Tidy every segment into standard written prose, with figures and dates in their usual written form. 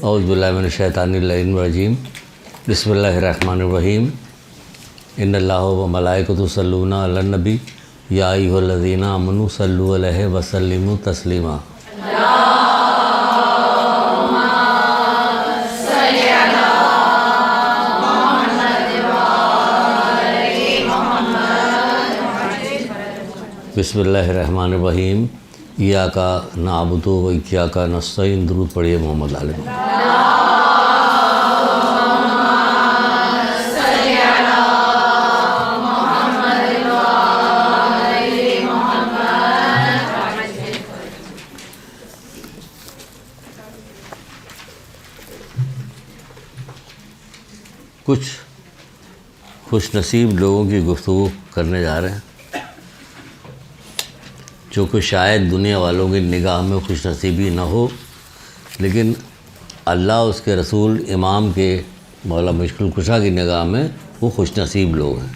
اعوذ باللہ من الشیطان الرجیم بسم اللہ الرحمن الرحیم ان اللہ و ملائکۃ یصلون علی النبی یا ایھا الذین آمنوا صلوا علیہ وسلموا تسلیما۔ بسم اللہ الرحمن الرحیم ایاک نعبد و ایاک نستعین۔ درود پڑھیے محمد علیہ۔ کچھ خوش نصیب لوگوں کی گفتگو کرنے جا رہے ہیں جو کہ شاید دنیا والوں کی نگاہ میں خوش نصیبی نہ ہو، لیکن اللہ اس کے رسول امام کے مولا مشکل کشا کی نگاہ میں وہ خوش نصیب لوگ ہیں۔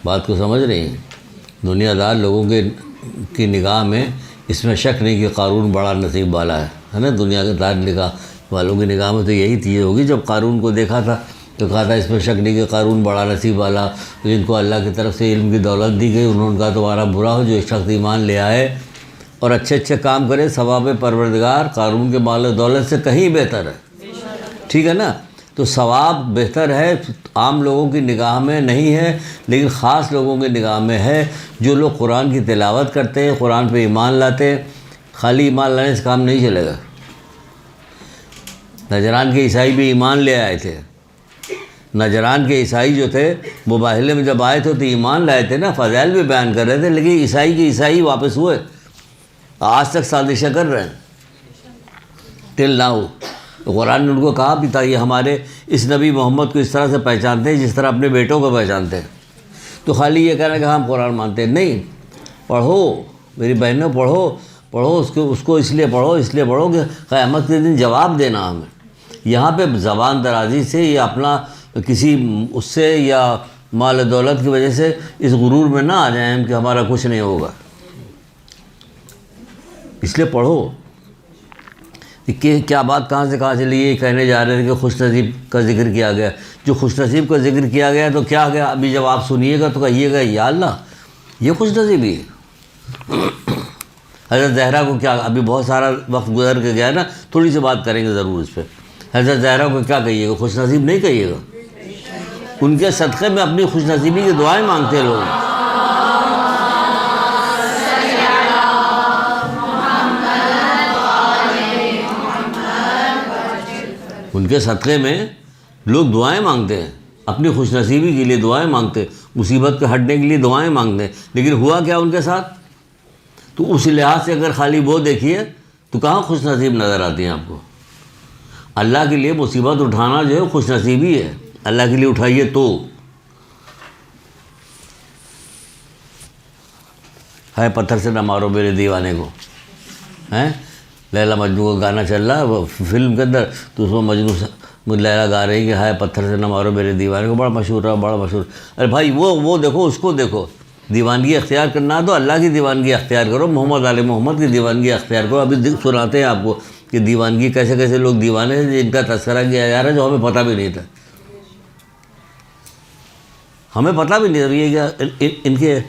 بات کو سمجھ رہے ہیں؟ دنیا دار لوگوں کی نگاہ میں اس میں شک نہیں کہ قارون بڑا نصیب والا ہے نا۔ دنیا کے دار نگاہ والوں کی نگاہ میں تو یہی چیز ہوگی۔ جب قارون کو دیکھا تھا تو کہا تھا اس میں شک نہیں کہ قارون بڑا نصیب والا، جن کو اللہ کی طرف سے علم کی دولت دی گئی انہوں نے کہا تمہارا برا ہو جو ایک شخص ایمان لے آئے اور اچھے اچھے کام کرے، ثواب پروردگار قارون کے مال و دولت سے کہیں بہتر ہے۔ ٹھیک ہے نا؟ تو ثواب بہتر ہے، عام لوگوں کی نگاہ میں نہیں ہے، لیکن خاص لوگوں کی نگاہ میں ہے۔ جو لوگ قرآن کی تلاوت کرتے ہیں، قرآن پہ ایمان لاتے ہیں، خالی ایمان لانے سے کام نہیں چلے گا۔ نجران کے عیسائی بھی ایمان لے آئے تھے۔ نجران کے عیسائی جو تھے وہ باہلے میں جب آئے تھے تو ایمان لائے تھے نا، فضائل بھی بیان کر رہے تھے، لیکن عیسائی کے عیسائی واپس ہوئے، آج تک سازشیں کر رہے ہیں ٹل ناؤ۔ قرآن نے ان کو کہا بھی تھا یہ ہمارے اس نبی محمد کو اس طرح سے پہچانتے ہیں جس طرح اپنے بیٹوں کو پہچانتے ہیں۔ تو خالی یہ کہنا کہ ہم قرآن مانتے ہیں نہیں، پڑھو میری بہنوں، پڑھو اس کو اس لیے پڑھو کہ قیامت کے دن جواب دینا ہمیں۔ یہاں پہ زبان درازی سے یا اپنا کسی اس سے یا مال و دولت کی وجہ سے اس غرور میں نہ آ جائیں ہم کہ ہمارا کچھ نہیں ہوگا۔ اس لیے پڑھو کہ کیا بات کہاں سے کہاں چلی۔ یہ کہنے جا رہے تھے کہ خوش نصیب کا ذکر کیا گیا۔ جو خوش نصیب کا ذکر کیا گیا تو کیا گیا؟ ابھی جب آپ سنیے گا تو کہیے گا یا اللہ یہ خوش نصیبی ہے۔ حضرت زہرا کو کیا، ابھی بہت سارا وقت گزر کے گیا نا، تھوڑی سی بات کریں گے ضرور اس پہ۔ حضرت زہرا کو کیا کہیے گا؟ خوش نصیب نہیں کہیے گا۔ ان کے صدقے میں اپنی خوش نصیبی کی دعائیں مانگتے لوگ۔ ان کے صدقے میں لوگ دعائیں مانگتے ہیں، اپنی خوش نصیبی کے لیے دعائیں مانگتے ہیں، مصیبت کے ہٹنے کے لیے دعائیں مانگتے ہیں، لیکن ہوا کیا ان کے ساتھ؟ تو اس لحاظ سے اگر خالی وہ دیکھیے تو کہاں خوش نصیب نظر آتی ہیں آپ کو؟ اللہ کے لیے مصیبت اٹھانا جو ہے خوش نصیبی ہے، اللہ کے لیے اٹھائیے تو۔ ہے پتھر سے نہ مارو میرے دیوانے کو، ہیں لیلا مجنوں کا گانا چل رہا ہے وہ فلم کے اندر، تو اس میں مجنوں لیلا گا رہی کہ ہائے پتھر سے نہ مارو میرے دیوانے کو، بڑا مشہور ہے، بڑا مشہور۔ ارے بھائی وہ دیکھو، اس کو دیکھو۔ دیوانگی اختیار کرنا تو اللہ کی دیوانگی اختیار کرو، محمد علیہ محمد کی دیوانگی اختیار کرو۔ ابھی سناتے ہیں آپ کو کہ دیوانگی کیسے کیسے لوگ دیوانے ہیں جن کا تذکرہ کیا جا رہا ہے جو ہمیں پتہ بھی نہیں تھا، ہمیں پتہ بھی نہیں تھا یہ کیا ان کے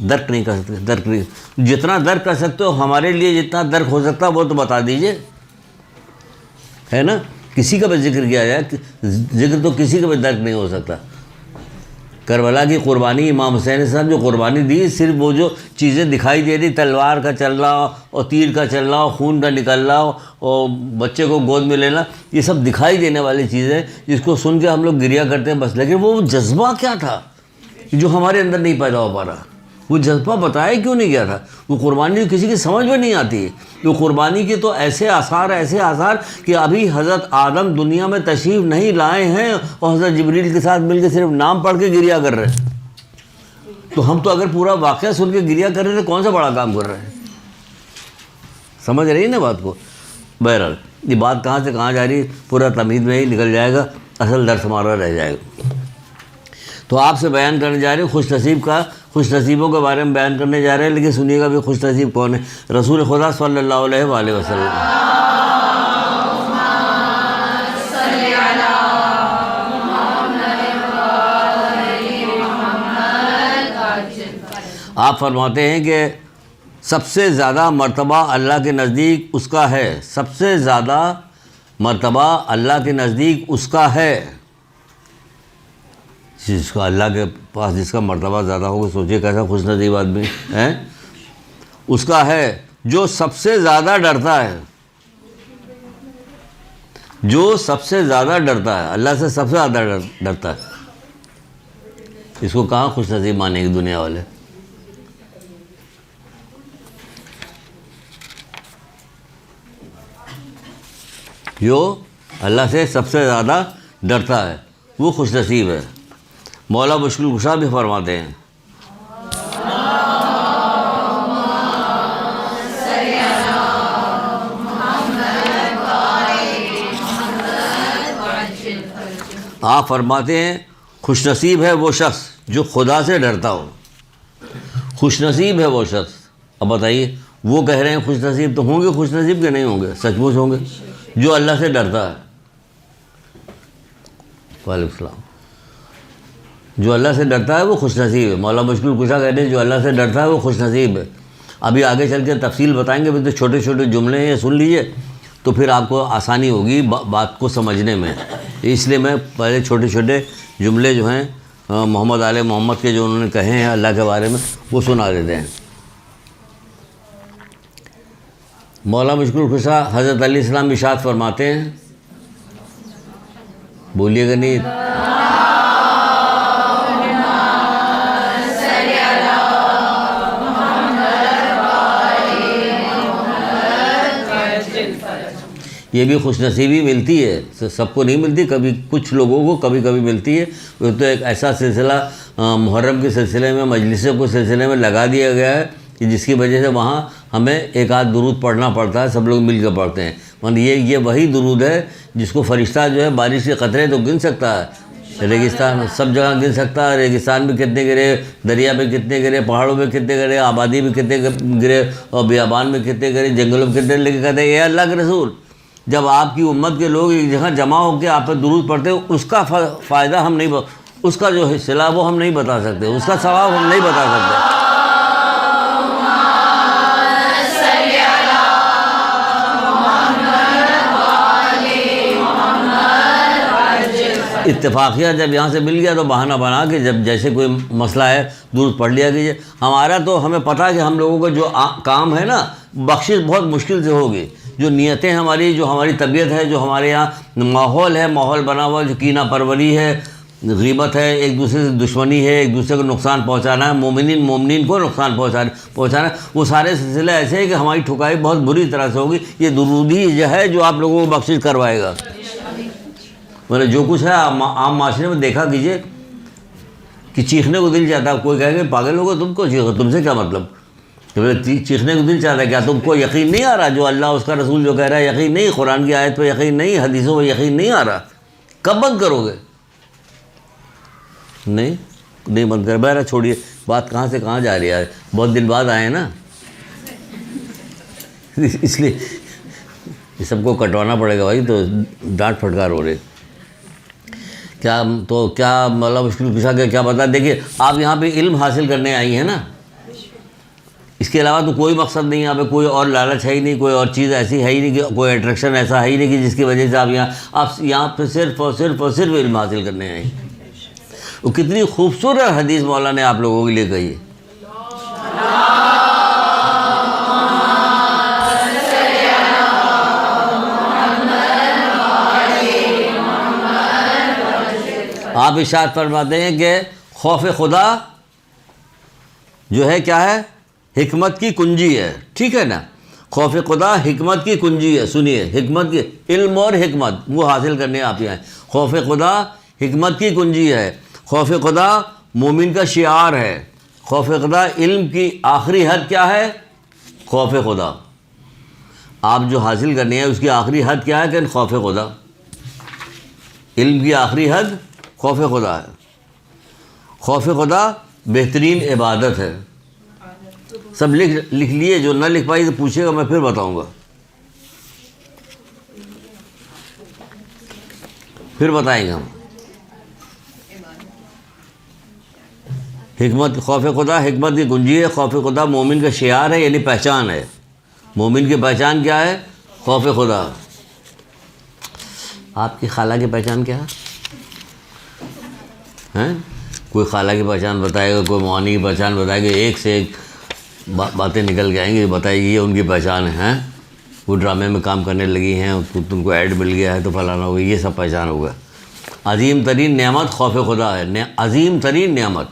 درک نہیں کر سکتے، درک نہیں، جتنا درک کر سکتے ہو ہمارے لیے جتنا درک ہو سکتا وہ تو بتا دیجئے، ہے نا؟ کسی کا بھی ذکر کیا جائے، ذکر تو کسی کا بھی درک نہیں ہو سکتا۔ کربلا کی قربانی، امام حسین صاحب جو قربانی دی، صرف وہ جو چیزیں دکھائی دے رہی، تلوار کا چل رہا اور تیر کا چل رہا، خون کا نکل رہا اور بچے کو گود میں لینا، یہ سب دکھائی دینے والی چیزیں جس کو سن کے ہم لوگ گریا کرتے ہیں بس، لیکن وہ جذبہ کیا تھا جو ہمارے اندر نہیں پیدا ہو پا رہا؟ وہ جذبہ بتایا کیوں نہیں گیا تھا؟ وہ قربانی کسی کی سمجھ میں نہیں آتی ہے۔ وہ قربانی کے تو ایسے آثار کہ ابھی حضرت آدم دنیا میں تشریف نہیں لائے ہیں اور حضرت جبریل کے ساتھ مل کے صرف نام پڑھ کے گریا کر رہے ہیں۔ تو ہم تو اگر پورا واقعہ سن کے گریا کر رہے ہیں تو کون سا بڑا کام کر رہے ہیں؟ سمجھ رہی ہے نا بات کو؟ بہرحال یہ بات کہاں سے کہاں جا رہی ہے، پورا تمہید میں ہی نکل جائے گا، اصل درس ہمارا رہ جائے گا۔ تو آپ سے بیان کرنے جا رہے ہیں خوش نصیبوں کے بارے میں بیان کرنے جا رہے ہیں، لیکن سنیے گا بھی خوش نصیب کون ہے؟ رسول خدا صلی اللہ علیہ وآلہ وسلم۔ آپ فرماتے ہیں کہ سب سے زیادہ مرتبہ اللہ کے نزدیک اس کا ہے، سب سے زیادہ مرتبہ اللہ کے نزدیک اس کا ہے. جس کا اللہ کے پاس جس کا مرتبہ زیادہ ہوگا، سوچے کیسا خوش نصیب آدمی ہے. اس کا ہے جو سب سے زیادہ ڈرتا ہے، جو سب سے زیادہ ڈرتا ہے، اللہ سے سب سے زیادہ ڈرتا ہے. اس کو کہاں خوش نصیب مانیں گے دنیا والے؟ جو اللہ سے سب سے زیادہ ڈرتا ہے وہ خوش نصیب ہے. مولا مشکل کشا بھی فرماتے ہیں آپ فرماتے ہیں خوش نصیب ہے وہ شخص جو خدا سے ڈرتا ہو. خوش نصیب ہے وہ شخص. اب بتائیے، وہ کہہ رہے ہیں خوش نصیب، تو ہوں گے خوش نصیب کہ نہیں ہوں گے؟ سچ مچ ہوں گے. جو اللہ سے ڈرتا ہے، وعلیکم السلام، جو اللہ سے ڈرتا ہے وہ خوش نصیب ہے. مولا مشکل کشا کہتے ہیں جو اللہ سے ڈرتا ہے وہ خوش نصیب ہے. ابھی آگے چل کے تفصیل بتائیں گے، تو چھوٹے چھوٹے جملے ہیں، سن لیجئے تو پھر آپ کو آسانی ہوگی بات کو سمجھنے میں. اس لیے میں پہلے چھوٹے چھوٹے جملے جو ہیں محمد آل محمد کے جو انہوں نے کہے ہیں اللہ کے بارے میں وہ سنا دیتے ہیں. مولا مشکل کشا حضرت علیہ السلام ارشاد فرماتے ہیں، بولیے گا نہیں؟ یہ بھی خوش نصیبی ملتی ہے، سب کو نہیں ملتی، کبھی کچھ لوگوں کو کبھی کبھی ملتی ہے. وہ تو ایک ایسا سلسلہ محرم کے سلسلے میں، مجلسوں کے سلسلے میں لگا دیا گیا ہے کہ جس کی وجہ سے وہاں ہمیں ایک آدھ درود پڑھنا پڑتا ہے، سب لوگ مل کے پڑھتے ہیں. یہ وہی درود ہے جس کو فرشتہ جو ہے بارش کے قطرے تو گن سکتا ہے، ریگستان سب جگہ گن سکتا ہے. ریگستان میں کتنے گرے، دریا میں کتنے گرے، پہاڑوں میں کتنے گرے، آبادی میں کتنے گرے، اور بیابان میں کتنے گرے، جنگلوں میں کتنے. لیکن کہتے ہیں اے اللہ کے رسول، جب آپ کی امت کے لوگ ایک جگہ جمع ہو کے آپ پہ درود پڑھتے ہیں، اس کا فائدہ ہم نہیں، اس کا جو صلہ وہ ہم نہیں بتا سکتے، اس کا ثواب ہم نہیں بتا سکتے. اتفاقیہ جب یہاں سے مل گیا تو بہانہ بنا کے جب جیسے کوئی مسئلہ ہے درود پڑھ لیا کیجیے. ہمارا تو ہمیں پتہ ہے کہ ہم لوگوں کا جو کام ہے نا، بخشش بہت مشکل سے ہوگی. جو نیتیں ہماری، جو ہماری طبیعت ہے، جو ہمارے یہاں ماحول ہے، ماحول بنا ہوا، جو کینہ پروری ہے، غیبت ہے، ایک دوسرے سے دشمنی ہے، ایک دوسرے کو نقصان پہنچانا ہے، مومنین کو نقصان پہنچانا، وہ سارے سلسلے ایسے ہیں کہ ہماری ٹھکائی بہت بری طرح سے ہوگی. یہ درود ہی جو ہے جو آپ لوگوں کو بخشش کروائے گا. مطلب جو کچھ ہے عام معاشرے میں دیکھا کیجیے کہ چیخنے کو دل چاہتا ہے. کوئی کہے کہ پاگل ہوگا تم کو چیخو، تم سے کیا مطلب؟ چیخنے کو دل چاہتا ہے. کیا تم کو یقین نہیں آ رہا جو اللہ اس کا رسول جو کہہ رہا ہے؟ یقین نہیں، قرآن کی آیت پہ یقین نہیں، حدیثوں پہ یقین نہیں آ رہا. کب بند کرو گے؟ نہیں بند کر. بہرحال چھوڑیے، بات کہاں سے کہاں جا رہی ہے. بہت دن بعد آئے ہیں نا، اس لیے یہ سب کو کٹوانا پڑے گا بھائی، تو ڈانٹ پھٹکار ہو رہے. کیا مولا مشکل کشا کے کیا بتا. دیکھیے آپ یہاں پہ علم حاصل کرنے آئی ہیں نا، اس کے علاوہ تو کوئی مقصد نہیں ہے. یہاں پہ کوئی اور لالچ ہے ہی نہیں، کوئی اور چیز ایسی ہے ہی نہیں، کہ کوئی اٹریکشن ایسا ہے ہی نہیں کہ جس کی وجہ سے آپ یہاں پہ صرف اور صرف علم حاصل کرنے آئے. وہ کتنی خوبصورت حدیث مولا نے آپ لوگوں کے لیے کہی ہے. آپ ارشاد فرماتے ہیں کہ خوف خدا جو ہے کیا ہے؟ حکمت کی کنجی ہے. ٹھیک ہے نا؟ خوف خدا حکمت کی کنجی ہے. سنیے، حکمت کی، علم اور حکمت وہ حاصل کرنے آپ یہاں ہیں. خوف خدا حکمت کی کنجی ہے. خوف خدا مومن کا شعار ہے. خوف خدا علم کی آخری حد کیا ہے؟ خوف خدا. آپ جو حاصل کرنی ہے اس کی آخری حد کیا ہے؟ کہ خوف خدا. علم کی آخری حد خوف خدا ہے. خوف خدا بہترین عبادت ہے. سب لکھ لیے، جو نہ لکھ پائی تو پوچھے گا، میں پھر بتاؤں گا، پھر بتائیں گے ہم. حکمت خوف خدا حکمت کی کنجی ہے. خوف خدا مومن کا شعار ہے، یعنی پہچان ہے. مومن کی پہچان کیا ہے؟ خوف خدا. آپ کی خالہ کی پہچان کیا ہے؟ کوئی خالہ کی پہچان بتائے گا، کوئی موانی کی پہچان بتائے گا، ایک سے ایک باتیں نکل کے آئیں گی، بتائے گی یہ ان کی پہچان ہے. وہ ڈرامے میں کام کرنے لگی ہیں، تم کو ایڈ مل گیا ہے تو فلانا ہوگا، یہ سب پہچان ہوگا. عظیم ترین نعمت خوف خدا ہے. عظیم ترین نعمت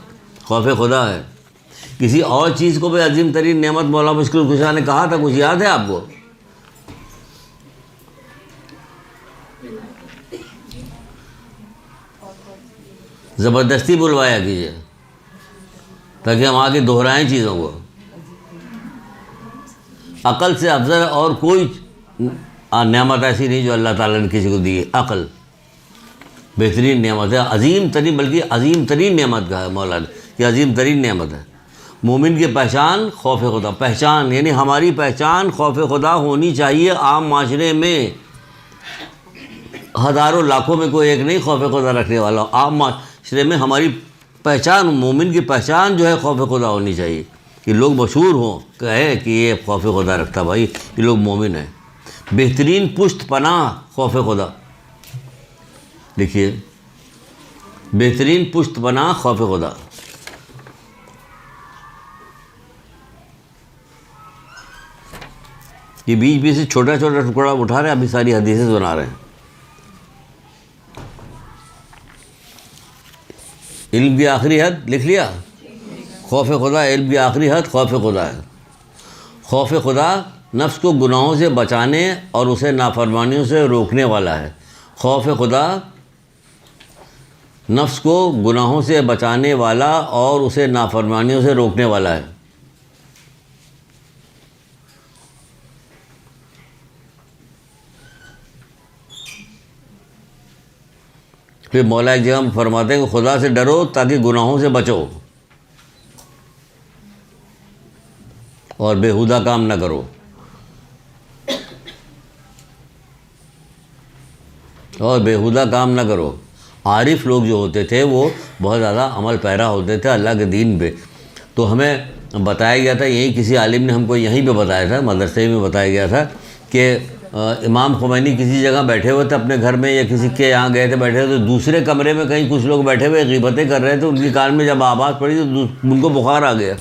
خوف خدا ہے. کسی اور چیز کو بھی عظیم ترین نعمت مولانا مشکل کشا نے کہا تھا، کچھ یاد ہے آپ کو؟ زبردستی بلوایا کیجیے تاکہ ہم آگے دہرائیں چیزوں کو. عقل سے افضل اور کوئی نعمت ایسی نہیں جو اللہ تعالیٰ نے کسی کو دی ہے. عقل بہترین نعمت ہے، عظیم ترین، بلکہ عظیم ترین نعمت کا ہے مولا نے، یہ عظیم ترین نعمت ہے. مومن کی پہچان خوف خدا. پہچان یعنی ہماری پہچان خوف خدا ہونی چاہیے. عام معاشرے میں ہزاروں لاکھوں میں کوئی ایک نہیں خوف خدا رکھنے والا. عام معاشرے میں ہماری پہچان، مومن کی پہچان جو ہے خوف خدا ہونی چاہیے، کہ لوگ مشہور ہوں کہے کہ یہ خوف خدا رکھتا، بھائی یہ لوگ مومن ہیں. بہترین پشت پناہ خوف خدا. دیکھیے، بہترین پشت پناہ خوف خدا. یہ بیچ بیچ سے چھوٹا چھوٹا ٹکڑا اٹھا رہے ہیں، ابھی ساری حدیثیں سنا رہے ہیں. علم کی آخری حد لکھ لیا، خوف خدا. علم کی آخری حد خوف خدا ہے. خوف خدا نفس کو گناہوں سے بچانے اور اسے نافرمانیوں سے روکنے والا ہے. خوف خدا نفس کو گناہوں سے بچانے والا اور اسے نافرمانیوں سے روکنے والا ہے. پھر مولا ایک جگہ فرماتے ہیں کہ خدا سے ڈرو تاکہ گناہوں سے بچو اور بیہودہ کام نہ کرو. اور بیہودہ کام نہ کرو. عارف لوگ جو ہوتے تھے وہ بہت زیادہ عمل پیرا ہوتے تھے اللہ کے دین پہ. تو ہمیں بتایا گیا تھا، یہی کسی عالم نے ہم کو یہیں پہ بتایا تھا، مدرسے میں بتایا گیا تھا کہ امام خمینی کسی جگہ بیٹھے ہوئے تھے اپنے گھر میں یا کسی کے یہاں گئے تھے بیٹھے ہوئے، تو دوسرے کمرے میں کہیں کچھ لوگ بیٹھے ہوئے غیبتیں کر رہے تھے. ان کی کان میں جب آواز پڑی تو ان کو بخار آ گیا.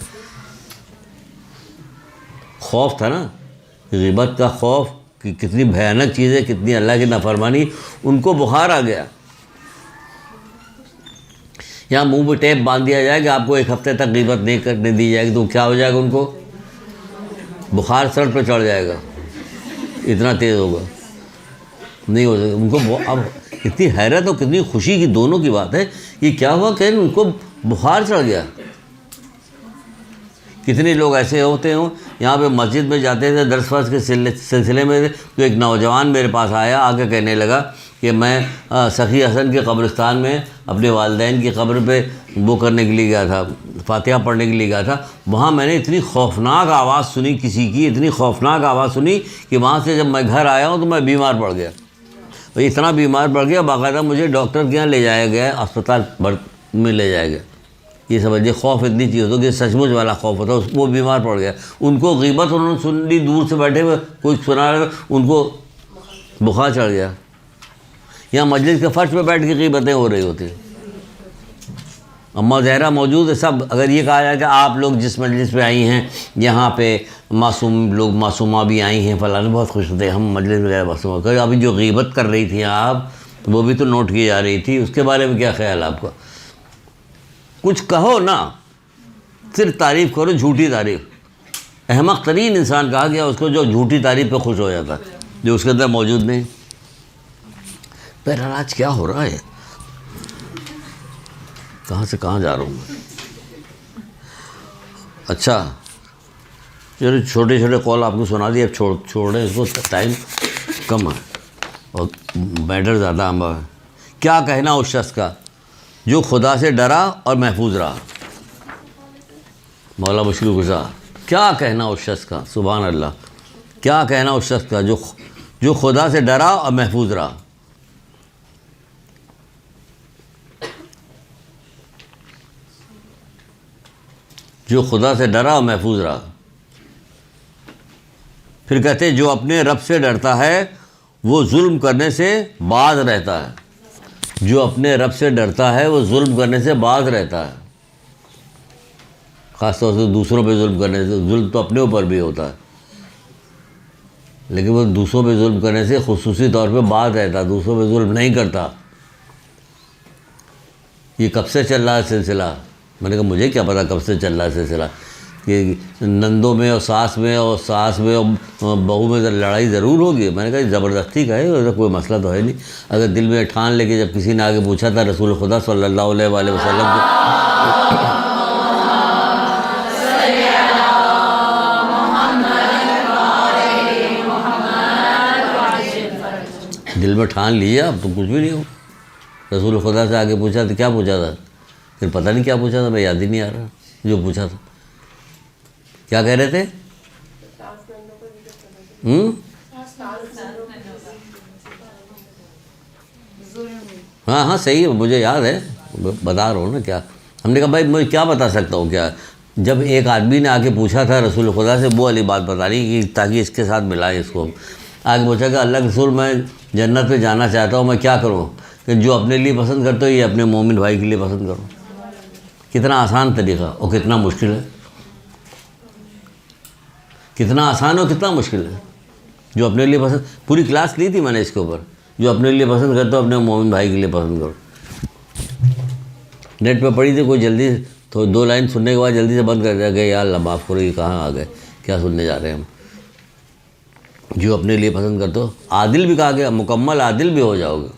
خوف تھا نا، غیبت کا خوف کہ کتنی بھیانک چیز ہے، کتنی اللہ کی نافرمانی. ان کو بخار آ گیا. یہاں منہ پہ ٹیپ باندھ دیا جائے کہ آپ کو ایک ہفتے تک غیبت نہیں کرنے دی جائے گی، تو کیا ہو جائے گا؟ ان کو بخار سر پہ چڑھ جائے گا، اتنا تیز ہوگا، نہیں ہو سکتا. ان کو اب کتنی حیرت اور کتنی خوشی کی دونوں کی بات ہے. یہ کیا ہوا کہ ان کو بخار چڑھ گیا. کتنے لوگ ایسے ہوتے ہوں، یہاں پہ مسجد میں جاتے تھے درس ورس کے سلسلے میں، تو ایک نوجوان میرے پاس آیا، آ کے کہنے لگا کہ میں سخی حسن کے قبرستان میں اپنے والدین کی قبر پہ وہ کرنے کے لیے گیا تھا، فاتحہ پڑھنے کے لیے گیا تھا. وہاں میں نے اتنی خوفناک آواز سنی کسی کی، اتنی خوفناک آواز سنی کہ وہاں سے جب میں گھر آیا ہوں تو میں بیمار پڑ گیا. اتنا بیمار پڑ گیا، باقاعدہ مجھے ڈاکٹر کے یہاں لے جایا گیا، اسپتال میں لے جایا گیا. یہ سمجھیے خوف اتنی چیز ہوتا ہے کہ سچ مچ والا خوف ہوتا ہے. وہ بیمار پڑ گیا. ان کو غیبت انہوں نے سن لی، دور سے بیٹھے ہوئے کوئی سنا رہا، ان کو بخار چڑھ گیا. یہاں مجلس کے فرش پہ بیٹھ کے غیبتیں ہو رہی ہوتی ہیں. اماں زہرا موجود ہے سب. اگر یہ کہا جائے کہ آپ لوگ جس مجلس پہ آئی ہیں یہاں پہ معصوم لوگ، معصومہ بھی آئی ہیں، فلاں بہت خوش ہوتے ہیں، ہم مجلس میں گئے معصومہ کہ ابھی جو غیبت کر رہی تھیں آپ، وہ بھی تو نوٹ کی جا رہی تھی، اس کے بارے میں کیا خیال آپ کا؟ کچھ کہو نا، صرف تعریف کرو، جھوٹی تعریف. احمق ترین انسان کہا گیا اس کو جو جھوٹی تعریف پہ خوش ہو جاتا ہے، جو اس کے اندر موجود نہیں. بہرحال آج کیا ہو رہا ہے، کہاں سے کہاں جا رہا ہوں میں؟ اچھا چلو، چھوٹے چھوٹے قول آپ کو سنا دیے، اب چھوڑیں اس کو، ٹائم کم ہے اور میٹر زیادہ آمبا ہے. کیا کہنا اس شخص کا جو خدا سے ڈرا اور محفوظ رہا. مولا مشکل گزار، کیا کہنا اس شخص کا، سبحان اللہ، کیا کہنا اس شخص کا جو خدا سے ڈرا اور محفوظ رہا. جو خدا سے ڈرا اور محفوظ رہا۔ پھر کہتے ہیں جو اپنے رب سے ڈرتا ہے وہ ظلم کرنے سے باز رہتا ہے۔ جو اپنے رب سے ڈرتا ہے وہ ظلم کرنے سے باز رہتا ہے، خاص طور سے دوسروں پہ ظلم کرنے سے۔ ظلم تو اپنے اوپر بھی ہوتا ہے، لیکن وہ دوسروں پہ ظلم کرنے سے خصوصی طور پہ باز رہتا ہے، دوسروں پہ ظلم نہیں کرتا۔ یہ کب سے چل رہا ہے سلسلہ؟ میں نے کہا مجھے کیا پتا کب سے چل رہا ہے سلسلہ، کہ نندوں میں اور ساس میں اور بہو میں لڑائی ضرور ہوگی۔ میں نے کہا زبردستی کا ہے، ایسا کوئی مسئلہ تو ہے نہیں۔ اگر دل میں ٹھان لے کے، جب کسی نے آگے پوچھا تھا رسول خدا صلی اللہ علیہ وآلہ وسلم کو، دل میں ٹھان لیا اب تو کچھ بھی نہیں ہو۔ رسول خدا سے آگے پوچھا تو کیا پوچھا تھا؟ پھر پتہ نہیں کیا پوچھا تھا، میں یاد ہی نہیں آ رہا جو پوچھا تھا۔ کیا کہہ رہے تھے؟ ہاں صحیح ہے، مجھے یاد ہے، بتا رہا ہوں نا کیا۔ ہم نے کہا بھائی میں کیا بتا سکتا ہوں کیا، جب ایک آدمی نے آگے پوچھا تھا رسول خدا سے وہ والی بات بتانی کہ تاکہ اس کے ساتھ ملائے اس کو۔ آگے پوچھا کہ اللہ کے رسول میں جنت میں جانا چاہتا ہوں، میں کیا کروں؟ کہ جو اپنے لیے پسند کرتے ہو یہ اپنے مومن بھائی کے لیے پسند کرو۔ کتنا آسان طریقہ اور کتنا مشکل ہے، کتنا آسان اور کتنا مشکل ہے۔ جو اپنے لیے پسند، پوری کلاس لی تھی میں نے اس کے اوپر، جو اپنے لیے پسند کرتے ہو اپنے مومن بھائی کے لیے پسند کرو۔ نیٹ پہ پڑھی تھی، کوئی جلدی تو 2 لائن سننے کے بعد جلدی سے بند کر دیا کہ یا اللہ معاف کرو یہ کہاں آ گئے، کیا سننے جا رہے ہیں ہم۔ جو اپنے لیے پسند کرتے ہو، عادل بھی کہا گیا، مکمل عادل بھی ہو جاؤ گے،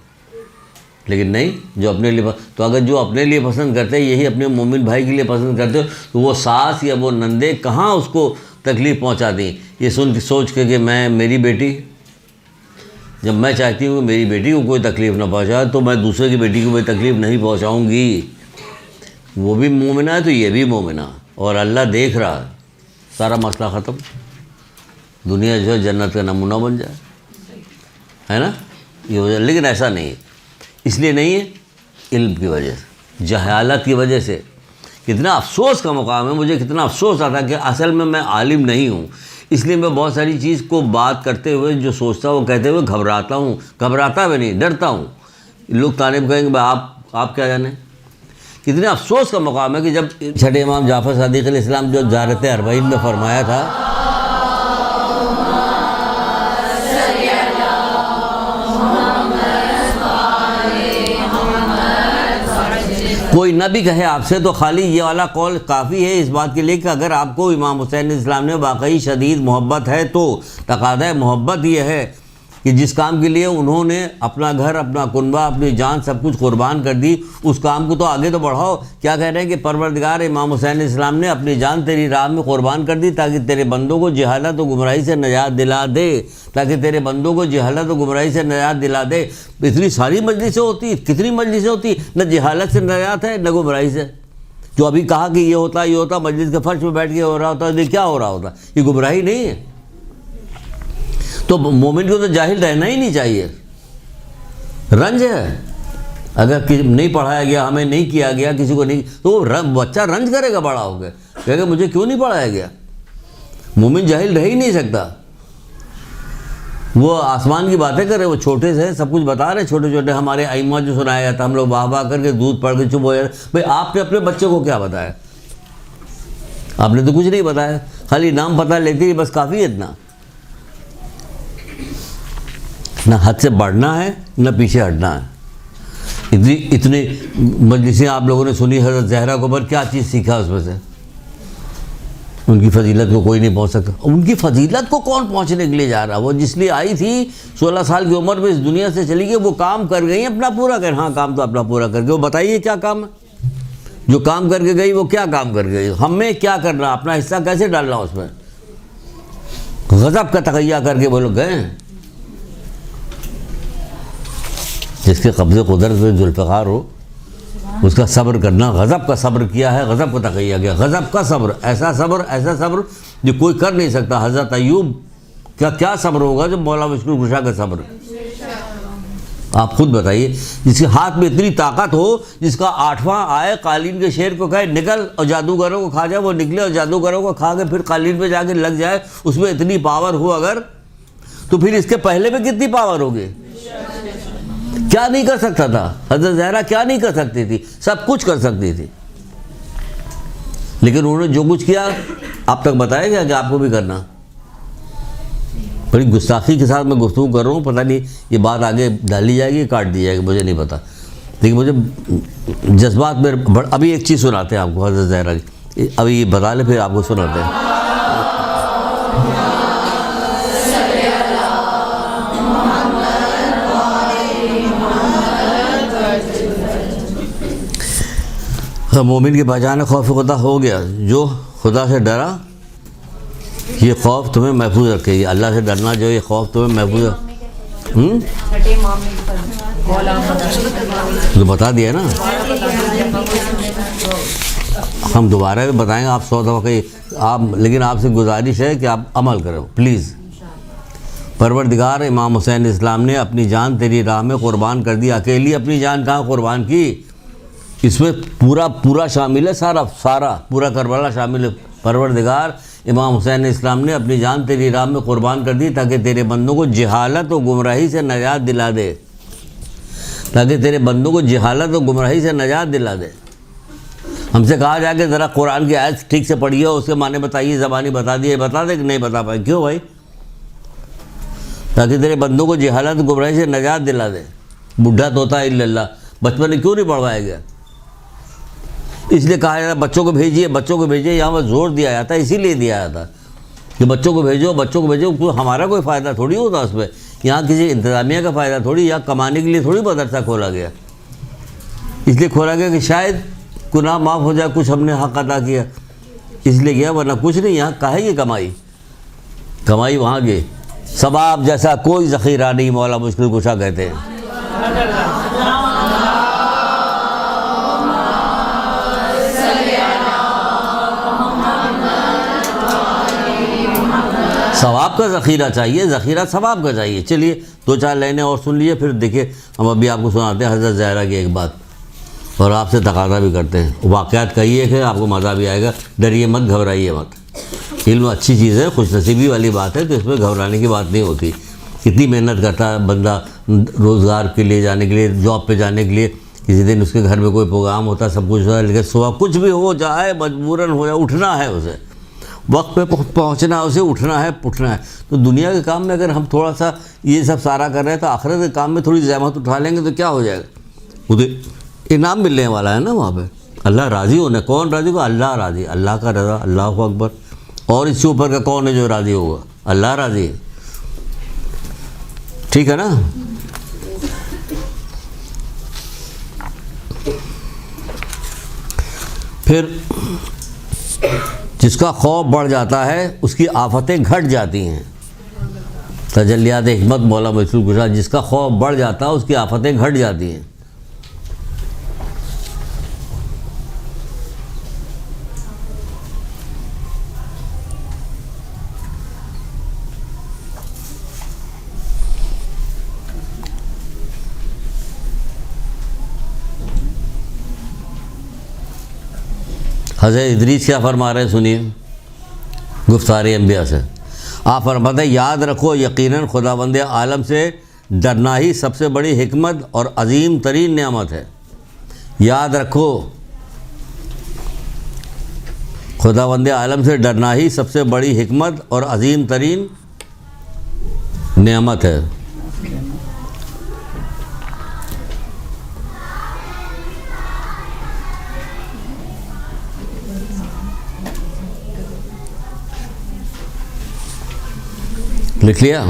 لیکن نہیں جو اپنے لیے تو اگر جو اپنے لیے پسند کرتے ہیں یہی اپنے مومن بھائی کے لیے پسند کرتے ہو تو وہ ساس یا وہ نندے کہاں اس کو تکلیف پہنچا دیں۔ یہ سوچ کے کہ میری بیٹی، جب میں چاہتی ہوں کہ میری بیٹی کو کوئی تکلیف نہ پہنچائے تو میں دوسرے کی بیٹی کو کوئی تکلیف نہیں پہنچاؤں گی۔ وہ بھی مومنہ ہے تو یہ بھی مومنہ، اور اللہ دیکھ رہا ہے، سارا مسئلہ ختم، دنیا جو ہے جنت کا نمونہ بن جائے، ہے نا یہ وجہ۔ لیکن ایسا نہیں ہے، اس لیے نہیں ہے، علم کی وجہ سے، جہالت کی وجہ سے۔ کتنا افسوس کا مقام ہے، مجھے کتنا افسوس آتا کہ اصل میں عالم نہیں ہوں، اس لیے میں بہت ساری چیز کو بات کرتے ہوئے جو سوچتا ہوں کہتے ہوئے گھبراتا ہوں، گھبراتا بھی نہیں، ڈرتا ہوں۔ لوگ طالب کہیں گے بھائی آپ کیا جانیں۔ کتنے افسوس کا مقام ہے کہ جب چھٹے امام جعفر صادق علیہ السلام جو زیارت اربعین میں فرمایا تھا، کوئی نہ بھی کہے آپ سے تو خالی یہ والا قول کافی ہے اس بات کے لیے کہ اگر آپ کو امام حسین علیہ السلام نے واقعی شدید محبت ہے تو تقاضۂ محبت یہ ہے کہ جس کام کے لیے انہوں نے اپنا گھر، اپنا کنبہ، اپنی جان سب کچھ قربان کر دی، اس کام کو تو آگے تو بڑھاؤ۔ کیا کہہ رہے ہیں کہ پروردگار امام حسین علیہ السلام نے اپنی جان تیری راہ میں قربان کر دی تاکہ تیرے بندوں کو جہالت و گمراہی سے نجات دلا دے، تاکہ تیرے بندوں کو جہالت و گمراہی سے نجات دلا دے۔ اتنی ساری مجلسیں ہوتی، کتنی مجلسیں ہوتی، نہ جہالت سے نجات ہے نہ گمراہی سے۔ جو ابھی کہا کہ یہ ہوتا مجلس کے فرش پہ بیٹھ کے ہو رہا ہوتا، یہ کیا ہو رہا ہوتا؟ یہ گمراہی نہیں ہے؟ تو مومن کو تو جاہل رہنا ہی نہیں چاہیے، رنج ہے۔ اگر نہیں پڑھایا گیا، ہمیں نہیں کیا گیا، کسی کو نہیں، تو بچہ رنج کرے گا بڑا ہو کے، کہے گا مجھے کیوں نہیں پڑھایا گیا۔ مومن جاہل رہ ہی نہیں سکتا۔ وہ آسمان کی باتیں کر رہے، وہ چھوٹے سے سب کچھ بتا رہے، چھوٹے چھوٹے ہمارے ائمہ جو سنایا جاتا، ہم لوگ واہ کر کے دودھ پڑھ کے چپ ہو جاتے۔ بھائی آپ نے اپنے بچے کو کیا بتایا؟ آپ نے تو کچھ نہیں بتایا، خالی نام پتہ لیتی بس کافی ہے اتنا۔ نہ حد سے بڑھنا ہے نہ پیچھے ہٹنا ہے۔ اتنی مجلسیں آپ لوگوں نے سنی حضرت زہرا کے اوپر، کیا چیز سیکھا اس میں سے؟ ان کی فضیلت کو کوئی نہیں پہنچ سکتا۔ ان کی فضیلت کو کون پہنچنے کے لیے جا رہا؟ وہ جس لیے آئی تھی 16 سال کی عمر میں اس دنیا سے چلی گئی، وہ کام کر گئی اپنا پورا کر، ہاں کام تو اپنا پورا کر کے، وہ بتائیے کیا کام ہے جو کام کر کے گئی، وہ کیا کام کر کے گئی؟ ہمیں کیا کرنا، اپنا حصہ کیسے ڈالنا اس میں؟ غضب کا تقیہ کر کے وہ لوگ گئے۔ جس کے قبضے قدرت میں ذوالفقار ہو اس کا صبر کرنا، غضب کا صبر کیا ہے، غضب کو تقیہ کیا، غضب کا صبر، ایسا صبر جو کوئی کر نہیں سکتا۔ حضرت ایوب کا کیا صبر ہوگا جو مولا مشکل کشا کا صبر، آپ خود بتائیے، جس کے ہاتھ میں اتنی طاقت ہو، جس کا 8واں آئے قالین کے شیر کو کہے نکل اور جادوگروں کو کھا جائے، وہ نکلے اور جادوگروں کو کھا کے پھر قالین پہ جا کے لگ جائے، اس میں اتنی پاور ہو اگر، تو پھر اس کے پہلے میں کتنی پاور ہوگی؟ کیا نہیں کر سکتا تھا حضرت زہرا؟ کیا نہیں کر سکتی تھی؟ سب کچھ کر سکتی تھی، لیکن انہوں نے جو کچھ کیا آپ تک بتایا گیا کہ آپ کو بھی کرنا. بڑی گستاخی کے ساتھ میں گفتگو کر رہا ہوں، پتہ نہیں یہ بات آگے ڈالی جائے گی کاٹ دی جائے گی، مجھے نہیں پتہ، لیکن مجھے جذبات میں ابھی ایک چیز سناتے ہیں آپ کو حضرت زہرا کی، ابھی یہ بتا لیں پھر آپ کو سناتے ہیں. مومن کی پہچان خوف خدا ہو گیا، جو خدا سے ڈرا یہ خوف تمہیں محفوظ رکھے گی. اللہ سے ڈرنا جو یہ خوف تمہیں محفوظ تو بتا دیا نا، ہم دوبارہ بھی بتائیں گے، آپ 100 دفعہ کہ آپ، لیکن آپ سے گزارش ہے کہ آپ عمل کرو پلیز. پروردگار امام حسین اسلام نے اپنی جان تیری راہ میں قربان کر دی. اکیلی اپنی جان کہاں قربان کی؟ اس میں پورا شامل ہے، سارا پورا کربلا شامل ہے. پروردگار امام حسین اسلام نے اپنی جان تیری راہ میں قربان کر دی تاکہ تیرے بندوں کو جہالت و گمراہی سے نجات دلا دے، تاکہ تیرے بندوں کو جہالت و گمراہی سے نجات دلا دے. ہم سے کہا جائے کہ ذرا قرآن کی آیت ٹھیک سے پڑھیے، اس کے معنی بتائیے، زبانی بتا دیے، بتا دے کہ نہیں بتا پائے. کیوں بھائی؟ تاکہ تیرے بندوں کو جہالت و گمراہی سے نجات دلا دے. بڈھا طوطا الا اللہ بچپن میں کیوں نہیں پڑھوایا گیا؟ اس لیے کہا جاتا ہے بچوں کو بھیجیے، یہاں پر زور دیا جاتا ہے، اسی لیے دیا جاتا کہ بچوں کو بھیجو. ہمارا کوئی فائدہ تھوڑی ہوتا اس پہ، یہاں کسی انتظامیہ کا فائدہ تھوڑی، یہاں کمانے کے لیے تھوڑی مدرسہ کھولا گیا. اس لیے کھولا گیا کہ شاید گناہ معاف ہو جائے، کچھ ہم نے حق ادا کیا، اس لیے گیا، ورنہ کچھ نہیں. یہاں کہا یہ کمائی وہاں گئے. ثواب جیسا کوئی ذخیرہ نہیں، مولا مشکل کشا کہتے ہیں. ثواب کا ذخیرہ چاہیے، ذخیرہ ثواب کا چاہیے. چلیے 2-4 لائنیں اور سن لیجیے، پھر دیکھیں ہم ابھی آپ کو سناتے ہیں حضرت زہرا کی ایک بات، اور آپ سے تقاضا بھی کرتے ہیں. واقعات کہیے کہ آپ کو مزہ بھی آئے گا. ڈریے مت، گھبرائیے مت. علم اچھی چیز ہے، خوش نصیبی والی بات ہے، تو اس میں گھبرانے کی بات نہیں ہوتی. کتنی محنت کرتا ہے بندہ روزگار کے لیے جانے کے لیے، جاب پہ جانے کے لیے. کسی دن اس کے گھر میں کوئی پروگرام ہوتا ہے، سب کچھ ہوتا ہے، لیکن صبح کچھ بھی ہو جائے، مجبوراً ہو جائے، اٹھنا ہے اسے، وقت پہ پہنچنا ہے، اسے اٹھنا ہے. تو دنیا کے کام میں اگر ہم تھوڑا سا یہ سب سارا کر رہے ہیں، تو آخرت کے کام میں تھوڑی زحمت اٹھا لیں گے تو کیا ہو جائے گا؟ ادھر انعام ملنے والا ہے نا وہاں پہ. اللہ راضی ہونا. کون راضی ہوگا؟ اللہ راضی. اللہ کا رضا. اللہ اکبر. اور اس سے اوپر کا کون ہے جو راضی ہوگا؟ اللہ راضی ہے. ٹھیک ہے نا؟ پھر جس کا خوف بڑھ جاتا ہے اس کی آفتیں گھٹ جاتی ہیں. تجلیات حکمت مولا مشکل کشا. جس کا خوف بڑھ جاتا ہے اس کی آفتیں گھٹ جاتی ہیں. حضرت ادریس کیا فرما رہے ہیں سنیے گفتار انبیاء سے. آپ فرماتے ہیں یاد رکھو یقیناً خداوند عالم سے ڈرنا ہی سب سے بڑی حکمت اور عظیم ترین نعمت ہے. یاد رکھو خداوند عالم سے ڈرنا ہی سب سے بڑی حکمت اور عظیم ترین نعمت ہے. لکھ لیا؟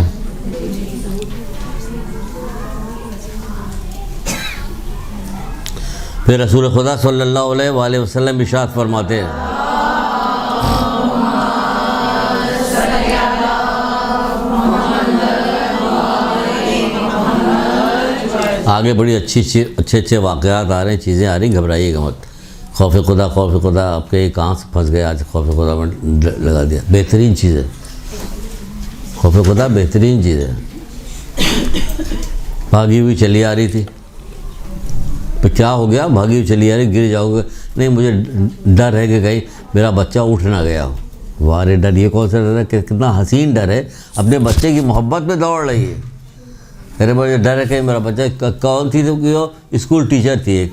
پھر رسول خدا صلی اللہ علیہ وآلہ وسلم ارشاد فرماتے ہیں آگے بڑی اچھے واقعات آ رہے ہیں، چیزیں آ رہی ہیں، گھبرائیے گا مت. خوف خدا آپ کے کہاں سے پھنس گئے؟ آج خوف خدا میں لگا دیا. بہترین چیز ہے خوف خدا، بہترین چیز ہے. بھاگی ہوئی چلی آ رہی تھی. تو کیا ہو گیا؟ بھاگی ہوئی چلی آ رہی، گر جاؤ گے؟ نہیں، مجھے ڈر ہے کہ کہیں میرا بچہ اٹھ نہ گیا ہو. وارے ڈر، یہ کون سا ڈر ہے؟ کتنا حسین ڈر ہے، اپنے بچے کی محبت میں دوڑ رہی ہے. میرے مجھے ڈر ہے کہ میرا بچہ، کون تھی تو کہ اسکول ٹیچر تھی، ایک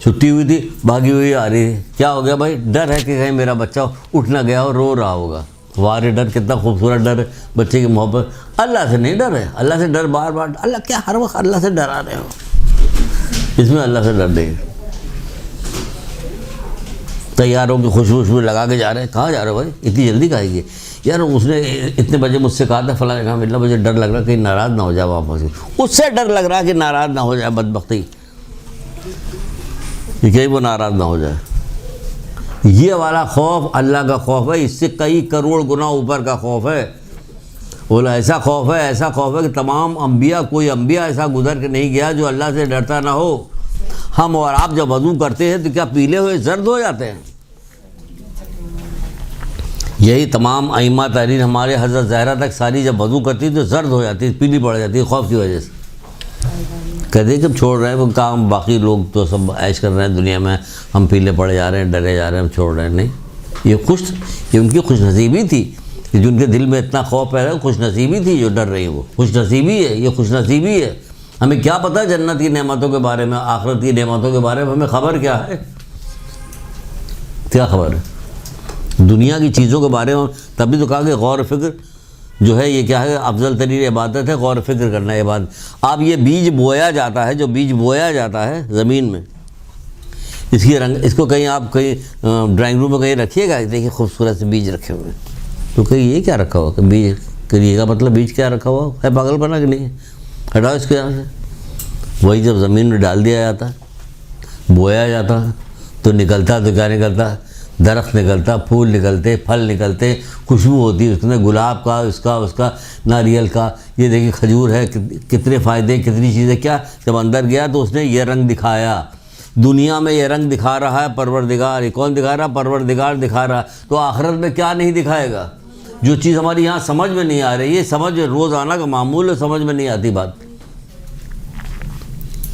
چھٹی ہوئی تھی، بھاگی ہوئی آ رہی تھی. کیا ہو گیا بھائی؟ ڈر ہے کہ کہیں میرا بچہ اٹھ نہ گیا ہو، رو رہا ہوگا. وارے ڈر، کتنا خوبصورت ڈر ہے، بچے کی محبت. اللہ سے نہیں ڈر ہے، اللہ سے ڈر بار بار، اللہ کیا ہر وقت اللہ سے ڈرا رہے ہو؟ اس میں اللہ سے ڈر نہیں. تیاروں کی خوشبو لگا کے جا رہے ہیں. کہاں جا رہے ہو بھائی؟ اتنی جلدی کہے گی یار، اس نے اتنے بجے مجھ سے کہا تھا فلاں جگہ ملنا، مجھے ڈر لگ رہا کہیں ناراض نہ ہو جائے واپس. اس سے ڈر لگ رہا کہ ناراض نہ ہو جائے، بدبختی کہ کہیں وہ ناراض نہ ہو جائے. یہ والا خوف اللہ کا خوف ہے، اس سے کئی کروڑ گنا اوپر کا خوف ہے. بولا ایسا خوف ہے، ایسا خوف ہے کہ تمام انبیاء، کوئی انبیاء ایسا گزر کے نہیں گیا جو اللہ سے ڈرتا نہ ہو. ہم اور آپ جب وضو کرتے ہیں تو کیا پیلے ہوئے زرد ہو جاتے ہیں؟ یہی تمام ائمہ تحریر ہمارے حضرت زہرا تک ساری جب وضو کرتی تو زرد ہو جاتی، پیلی پڑ جاتی ہے خوف کی وجہ سے. کہتے ہیں کہ ہم چھوڑ رہے ہیں وہ کام، باقی لوگ تو سب عیش کر رہے ہیں دنیا میں، ہم پیلے پڑے جا رہے ہیں، ڈرے جا رہے ہیں، ہم چھوڑ رہے ہیں. نہیں، یہ ان کی خوش نصیبی تھی کہ جو ان کے دل میں اتنا خوف پیدا ہے، خوش نصیبی تھی جو ڈر رہی. وہ خوش نصیبی ہے، یہ خوش نصیبی ہے. ہمیں کیا پتہ جنت کی نعمتوں کے بارے میں، آخرت کی نعمتوں کے بارے میں ہمیں خبر کیا ہے؟ کیا خبر ہے دنیا کی چیزوں کے بارے میں؟ تبھی تو کہا کہ غور و فکر جو ہے یہ کیا ہے؟ افضل ترین عبادت ہے غور و فکر کرنا ہے عبادت. آپ یہ بیج بویا جاتا ہے، جو بیج بویا جاتا ہے زمین میں، اس کی رنگ، اس کو کہیں آپ کہیں ڈرائنگ روم میں کہیں رکھیے گا، دیکھیے خوبصورت سے بیج رکھے ہوئے ہیں، تو کہیں یہ کیا رکھا ہوا کہ بیج کریے گا، مطلب بیج کیا رکھا ہوا ہے؟ پاگل بنا کہ نہیں؟ ہٹاؤ اس کے یہاں سے. وہی جب زمین میں ڈال دیا جاتا ہے، بویا جاتا ہے، تو نکلتا تو کیا نکلتا؟ درخت نکلتا، پھول نکلتے، پھل نکلتے، خوشبو ہوتی ہے اس میں، گلاب کا، اس کا ناریل کا. یہ دیکھیے کھجور ہے، کتنے فائدے، کتنی چیزیں. کیا جب اندر گیا تو اس نے یہ رنگ دکھایا. دنیا میں یہ رنگ دکھا رہا ہے پروردگار. یہ کون دکھا رہا؟ پروردگار دکھا رہا. تو آخرت میں کیا نہیں دکھائے گا؟ جو چیز ہماری یہاں سمجھ میں نہیں آ رہی، یہ سمجھ روزانہ کا معمول ہے، سمجھ میں نہیں آتی بات.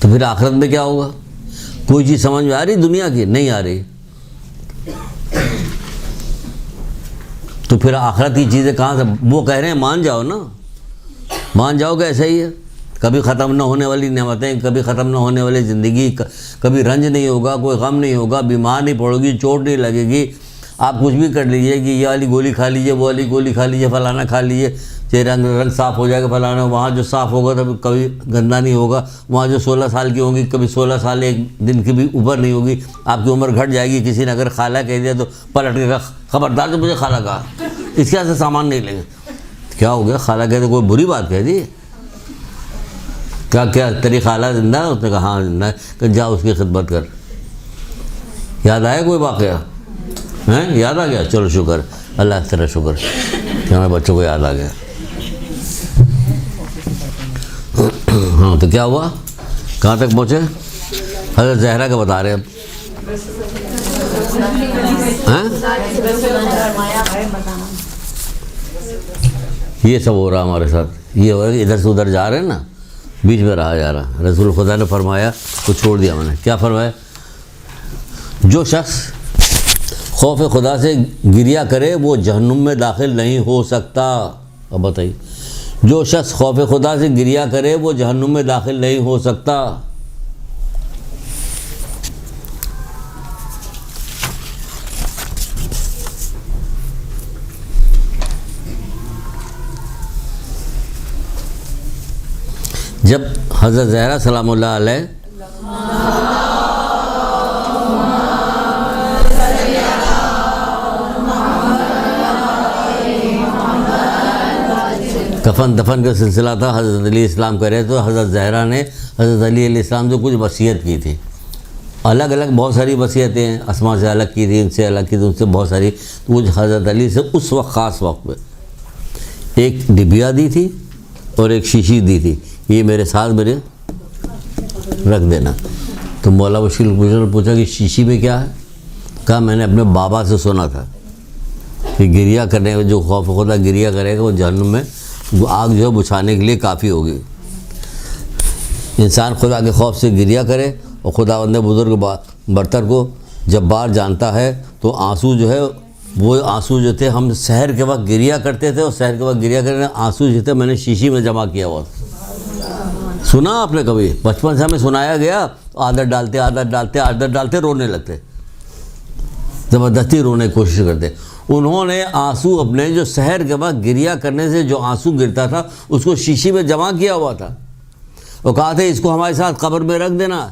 تو پھر آخرت میں کیا ہوگا؟ کوئی چیز سمجھ میں آ رہی دنیا کی؟ نہیں آ رہی. تو پھر آخرت کی چیزیں کہاں سے؟ وہ کہہ رہے ہیں مان جاؤ نا، مان جاؤ کہ ایسا ہی ہے. کبھی ختم نہ ہونے والی نعمتیں، کبھی ختم نہ ہونے والی زندگی، کبھی رنج نہیں ہوگا، کوئی غم نہیں ہوگا، بیمار نہیں پڑو گی، چوٹ نہیں لگے گی. آپ کچھ بھی کر لیجئے کہ یہ والی گولی کھا لیجئے، وہ والی گولی کھا لیجئے، فلانا کھا لیجئے، چہرہ رنگ صاف ہو جائے گا، فلانا. وہاں جو صاف ہوگا تو کبھی گندا نہیں ہوگا. وہاں جو 16 سال کی ہوں گی کبھی 16 سال ایک دن کی بھی اوپر نہیں ہوگی. آپ کی عمر گھٹ جائے گی. کسی نے اگر خالہ کہہ دیا تو پلٹ کے کہا خبردار تو مجھے خالہ کہا، اس کے سے سامان نہیں لیں گے. کیا ہو گیا؟ خالہ کہتے کوئی بری بات کہہ دی؟ کیا تیری خالہ زندہ ہے؟ اس نے کہا ہاں زندہ ہے. کہ جا اس کی خدمت کر. یاد آیا کوئی واقعہ؟ ہیں یاد آ گیا؟ چلو شکر، اللہ تیرا شکر کہ ہمیں بچوں کو یاد آ گیا. ہاں تو کیا ہوا؟ کہاں تک پہنچے؟ حضرت زہرا کا بتا رہے ہیں یہ سب ہو رہا ہمارے ساتھ. یہ ہو رہا ہے ادھر سے ادھر جا رہے ہیں نا، بیچ میں رہا جا رہا. رسول خدا نے فرمایا تو چھوڑ دیا میں نے. کیا فرمایا؟ جو شخص خوف خدا سے گریہ کرے وہ جہنم میں داخل نہیں ہو سکتا. اب بتائیے، جو شخص خوف خدا سے گریہ کرے وہ جہنم میں داخل نہیں ہو سکتا. جب حضرت زہرا سلام اللہ علیہ کفن دفن کا سلسلہ تھا، حضرت علیہ السلام کہہ رہے تو حضرت زہرا نے حضرت علیہ السلام سے کچھ وصیت کی تھی. الگ الگ بہت ساری وصیتیں ہیں، اسما سے الگ کی تھی، ان سے الگ کی تھی، ان سے بہت ساری. تو وہ حضرت علی سے اس وقت خاص وقت پہ ایک ڈبیا دی تھی اور ایک شیشی دی تھی، یہ میرے ساتھ میرے رکھ دینا. تو مولا مشکل پوچھا کہ شیشی میں کیا ہے؟ کہا میں نے اپنے بابا سے سنا تھا کہ گریہ کرنے کا جو خوف خدا گریہ کرے گا وہ جہنم میں آگ جو ہے بچھانے کے لیے کافی ہوگی. انسان خدا کے خوف سے گریہ کرے، اور خداوند بزرگ برتر کو جب بار جانتا ہے تو آنسو جو ہے وہ آنسو جو تھے ہم سحر کے وقت گریہ کرتے تھے، اور سحر کے وقت گریہ کرنے آنسو جو تھے میں نے شیشی میں جمع کیا ہوا تھا۔ سنا آپ نے کبھی؟ بچپن سے ہمیں سنایا گیا، عادت ڈالتے رونے لگتے، زبردستی رونے کی کوشش کرتے۔ انہوں نے آنسو اپنے جو سحر کے وقت گریہ کرنے سے جو آنسو گرتا تھا اس کو شیشی میں جمع کیا ہوا تھا، اور کہا تھا اس کو ہمارے ساتھ قبر میں رکھ دینا،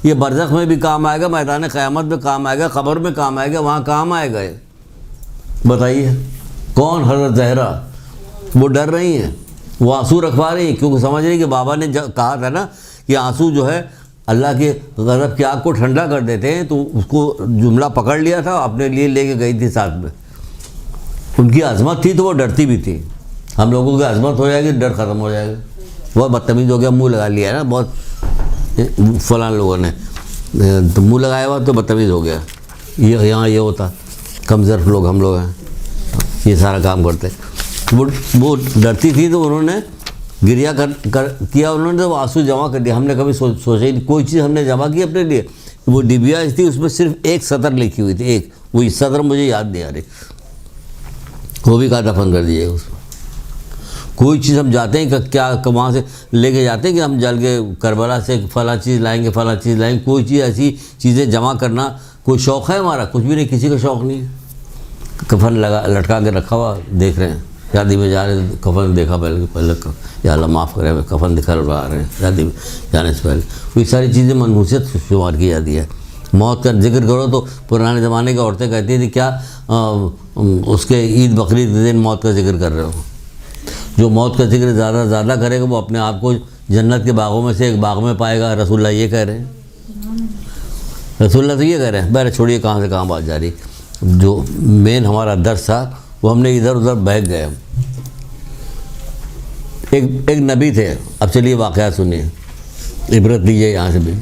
یہ برزخ میں بھی کام آئے گا، میدان قیامت میں کام آئے گا، قبر میں کام آئے گا، وہاں کام آئے گا۔ بتائیے کون؟ حضرت زہرا۔ وہ ڈر رہی ہیں، وہ آنسو رکھوا رہی ہیں، کیونکہ سمجھ رہی کہ بابا نے کہا تھا نا کہ آنسو جو ہے اللہ کے غضب کی آگ کو ٹھنڈا کر دیتے ہیں، تو اس کو جملہ پکڑ لیا تھا، اپنے لیے لے کے گئی تھی ساتھ میں۔ ان کی عظمت تھی تو وہ ڈرتی بھی تھی۔ ہم لوگوں کی عظمت ہو جائے گی، ڈر ختم ہو جائے گا۔ بہت بدتمیز ہو گیا، منہ لگا لیا ہے نا بہت فلاں لوگوں نے، تو منہ لگایا ہوا تو بدتمیز ہو گیا۔ یہاں یہ ہوتا، کم ظرف لوگ ہم لوگ ہیں، یہ سارا کام کرتے۔ وہ ڈرتی تھی تو انہوں نے گریہ کیا، انہوں نے وہ آنسو جمع کر دیا۔ ہم نے کبھی سوچا ہی نہیں، کوئی چیز ہم نے جمع کی اپنے لیے۔ وہ ڈبیا تھی، اس میں صرف ایک سطر لکھی ہوئی تھی، ایک، وہی سطر مجھے یاد نہیں آ رہی، وہ بھی کہا دفن کر دیے اس کو۔ کوئی چیز ہم جاتے ہیں کہ کیا وہاں سے لے کے جاتے ہیں کہ ہم جل کے کربلا سے فلاں چیز لائیں گے، فلاں چیز لائیں گے، کوئی چیز ایسی چیزیں جمع کرنا کوئی شوق ہے ہمارا؟ کچھ بھی نہیں، کسی کا شوق نہیں ہے۔ کفن لٹکا کے رکھا ہوا دیکھ رہے ہیں، شادی میں جا رہے ہیں کفن دیکھا پہلے یا اللہ معاف کرے ہمیں، کفن دکھا رہا رہے ہیں شادی میں جانے سے پہلے۔ یہ ساری چیزیں منحوسیت شمار کی جاتی ہے۔ موت کا ذکر کرو تو پرانے زمانے کی عورتیں کہتی تھیں کیا اس کے عید بقرعید کے دن موت کا ذکر کر رہے ہو؟ جو موت کا ذکر زیادہ زیادہ کرے گا وہ اپنے آپ کو جنت کے باغوں میں سے ایک باغ میں پائے گا۔ رسول اللہ یہ کہہ رہے ہیں، رسول اللہ تو یہ کہہ رہے ہیں۔ بہر چھوڑیے کہاں سے کہاں بات جا رہی، جو مین ہمارا درس تھا وہ ہم نے ادھر ادھر بہک گئے۔ ایک نبی تھے، اب چلیے واقعات سنیے، عبرت لیجیے یہاں سے بھی۔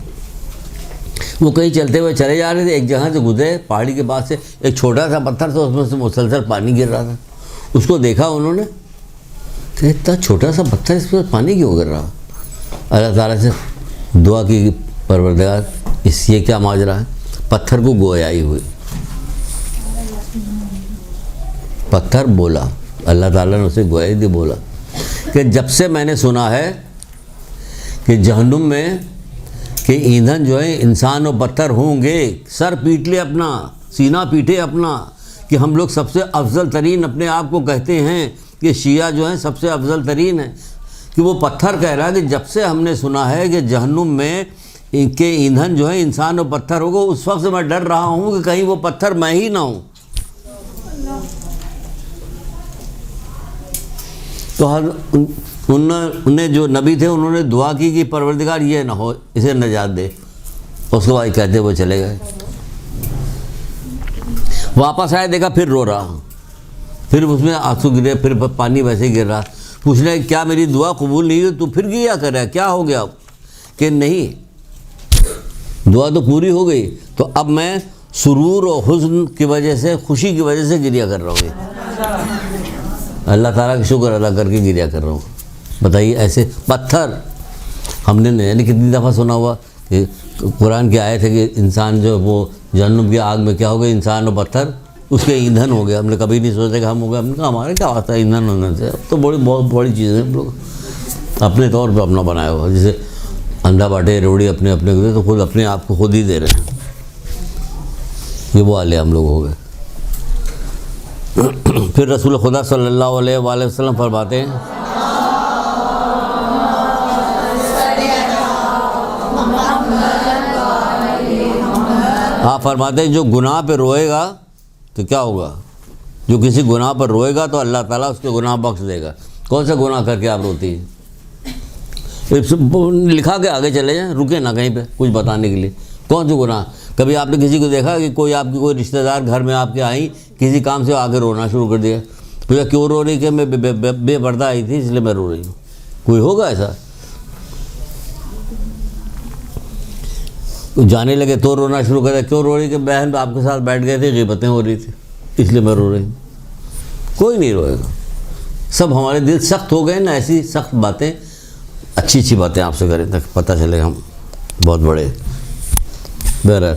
وہ کہیں چلتے ہوئے چلے جا رہے تھے، ایک جگہ سے گزرے، پہاڑی کے پاس سے ایک چھوٹا سا پتھر تھا، اس میں سے مسلسل پانی گر رہا تھا۔ اس کو دیکھا انہوں نے کہ اتنا چھوٹا سا پتھر، اس پر پانی کیوں گر رہا؟ اللہ تعالیٰ سے دعا کی، پروردگار اس یہ کیا ماجرا ہے؟ پتھر کو گویائی ہوئی، پتھر بولا، اللہ تعالیٰ نے اسے گویائی دی، بولا کہ جب سے میں نے سنا ہے کہ جہنم میں کہ ایندھن جو ہے انسان و پتھر ہوں گے، سر پیٹ لے اپنا، سینہ پیٹے اپنا، کہ ہم لوگ سب سے افضل ترین اپنے آپ کو کہتے ہیں کہ شیعہ جو ہیں سب سے افضل ترین ہیں، کہ وہ پتھر کہہ رہا ہے کہ جب سے ہم نے سنا ہے کہ جہنم میں کہ ایندھن جو ہے انسان و پتھر ہوگا، اس وقت سے میں ڈر رہا ہوں کہ کہیں وہ پتھر میں ہی نہ ہوں۔ تو انہیں جو نبی تھے انہوں نے دعا کی کہ پروردگار یہ نہ ہو، اسے نجات دے۔ اس کے بعد کہتے وہ چلے گئے۔ واپس آئے، دیکھا پھر رو رہا، پھر اس میں آنسو گرے، پھر پانی ویسے ہی گر رہا۔ پوچھ رہے کیا میری دعا قبول نہیں ہوئی؟ تو پھر گریا کر رہا ہے، کیا ہو گیا؟ کہ نہیں، دعا تو پوری ہو گئی، تو اب میں سرور و حزن کی وجہ سے، خوشی کی وجہ سے گریا کر رہا ہوں، اللہ تعالیٰ کا شکر ادا کر کے گریا کر رہا ہوں۔ بتائیے ایسے پتھر ہم نے یعنی کتنی دفعہ سنا ہوا کہ قرآن کی آیت ہے کہ انسان جو وہ جہنم کی آگ میں کیا ہو گیا، انسان و پتھر اس کے ایندھن ہو گیا۔ ہم نے کبھی نہیں سوچا کہ ہم ہو گئے، ہم نے کہا ہمارے کیا آتا ہے ایندھن ہونے سے، تو بہت بڑی چیز ہے، ہم لوگ اپنے طور پہ اپنا بنایا ہوا، جیسے انڈا باٹے روڑی اپنے اپنے کو دے تو خود اپنے آپ کو خود ہی دے رہے ہیں، یہ وہ والے ہم لوگ ہو گئے۔ پھر رسول خدا صلی اللہ علیہ وآلہ وسلم فرماتے ہیں آپ فرماتے ہیں جو گناہ پہ روئے گا تو کیا ہوگا؟ جو کسی گناہ پر روئے گا تو اللہ تعالیٰ اس کے گناہ بخش دے گا۔ کون سا گناہ کر کے آپ روتی ہیں؟ لکھا کے آگے چلے جائیں، رکے نہ کہیں پہ کچھ بتانے کے لیے۔ کون سے گناہ؟ کبھی آپ نے کسی کو دیکھا کہ کوئی آپ کی کوئی رشتہ دار گھر میں آپ کے آئیں، کسی کام سے آگے رونا شروع کر دیا، پوچھا کیوں رو رہی؟ کہ میں بے پردہ آئی تھی اس لیے میں رو رہی ہوں۔ کوئی ہوگا ایسا؟ جانے لگے تو رونا شروع کر دیا، کیوں رو رہی؟ کہ بہن آپ کے ساتھ بیٹھ گئے تھے، غیبتیں ہو رہی تھی اس لیے میں رو رہی ہوں۔ کوئی نہیں روئے گا، سب ہمارے دل سخت ہو گئے نا، ایسی سخت باتیں اچھی اچھی باتیں آپ سے کریں تاکہ پتہ چلے ہم بہت بڑے. بہرحال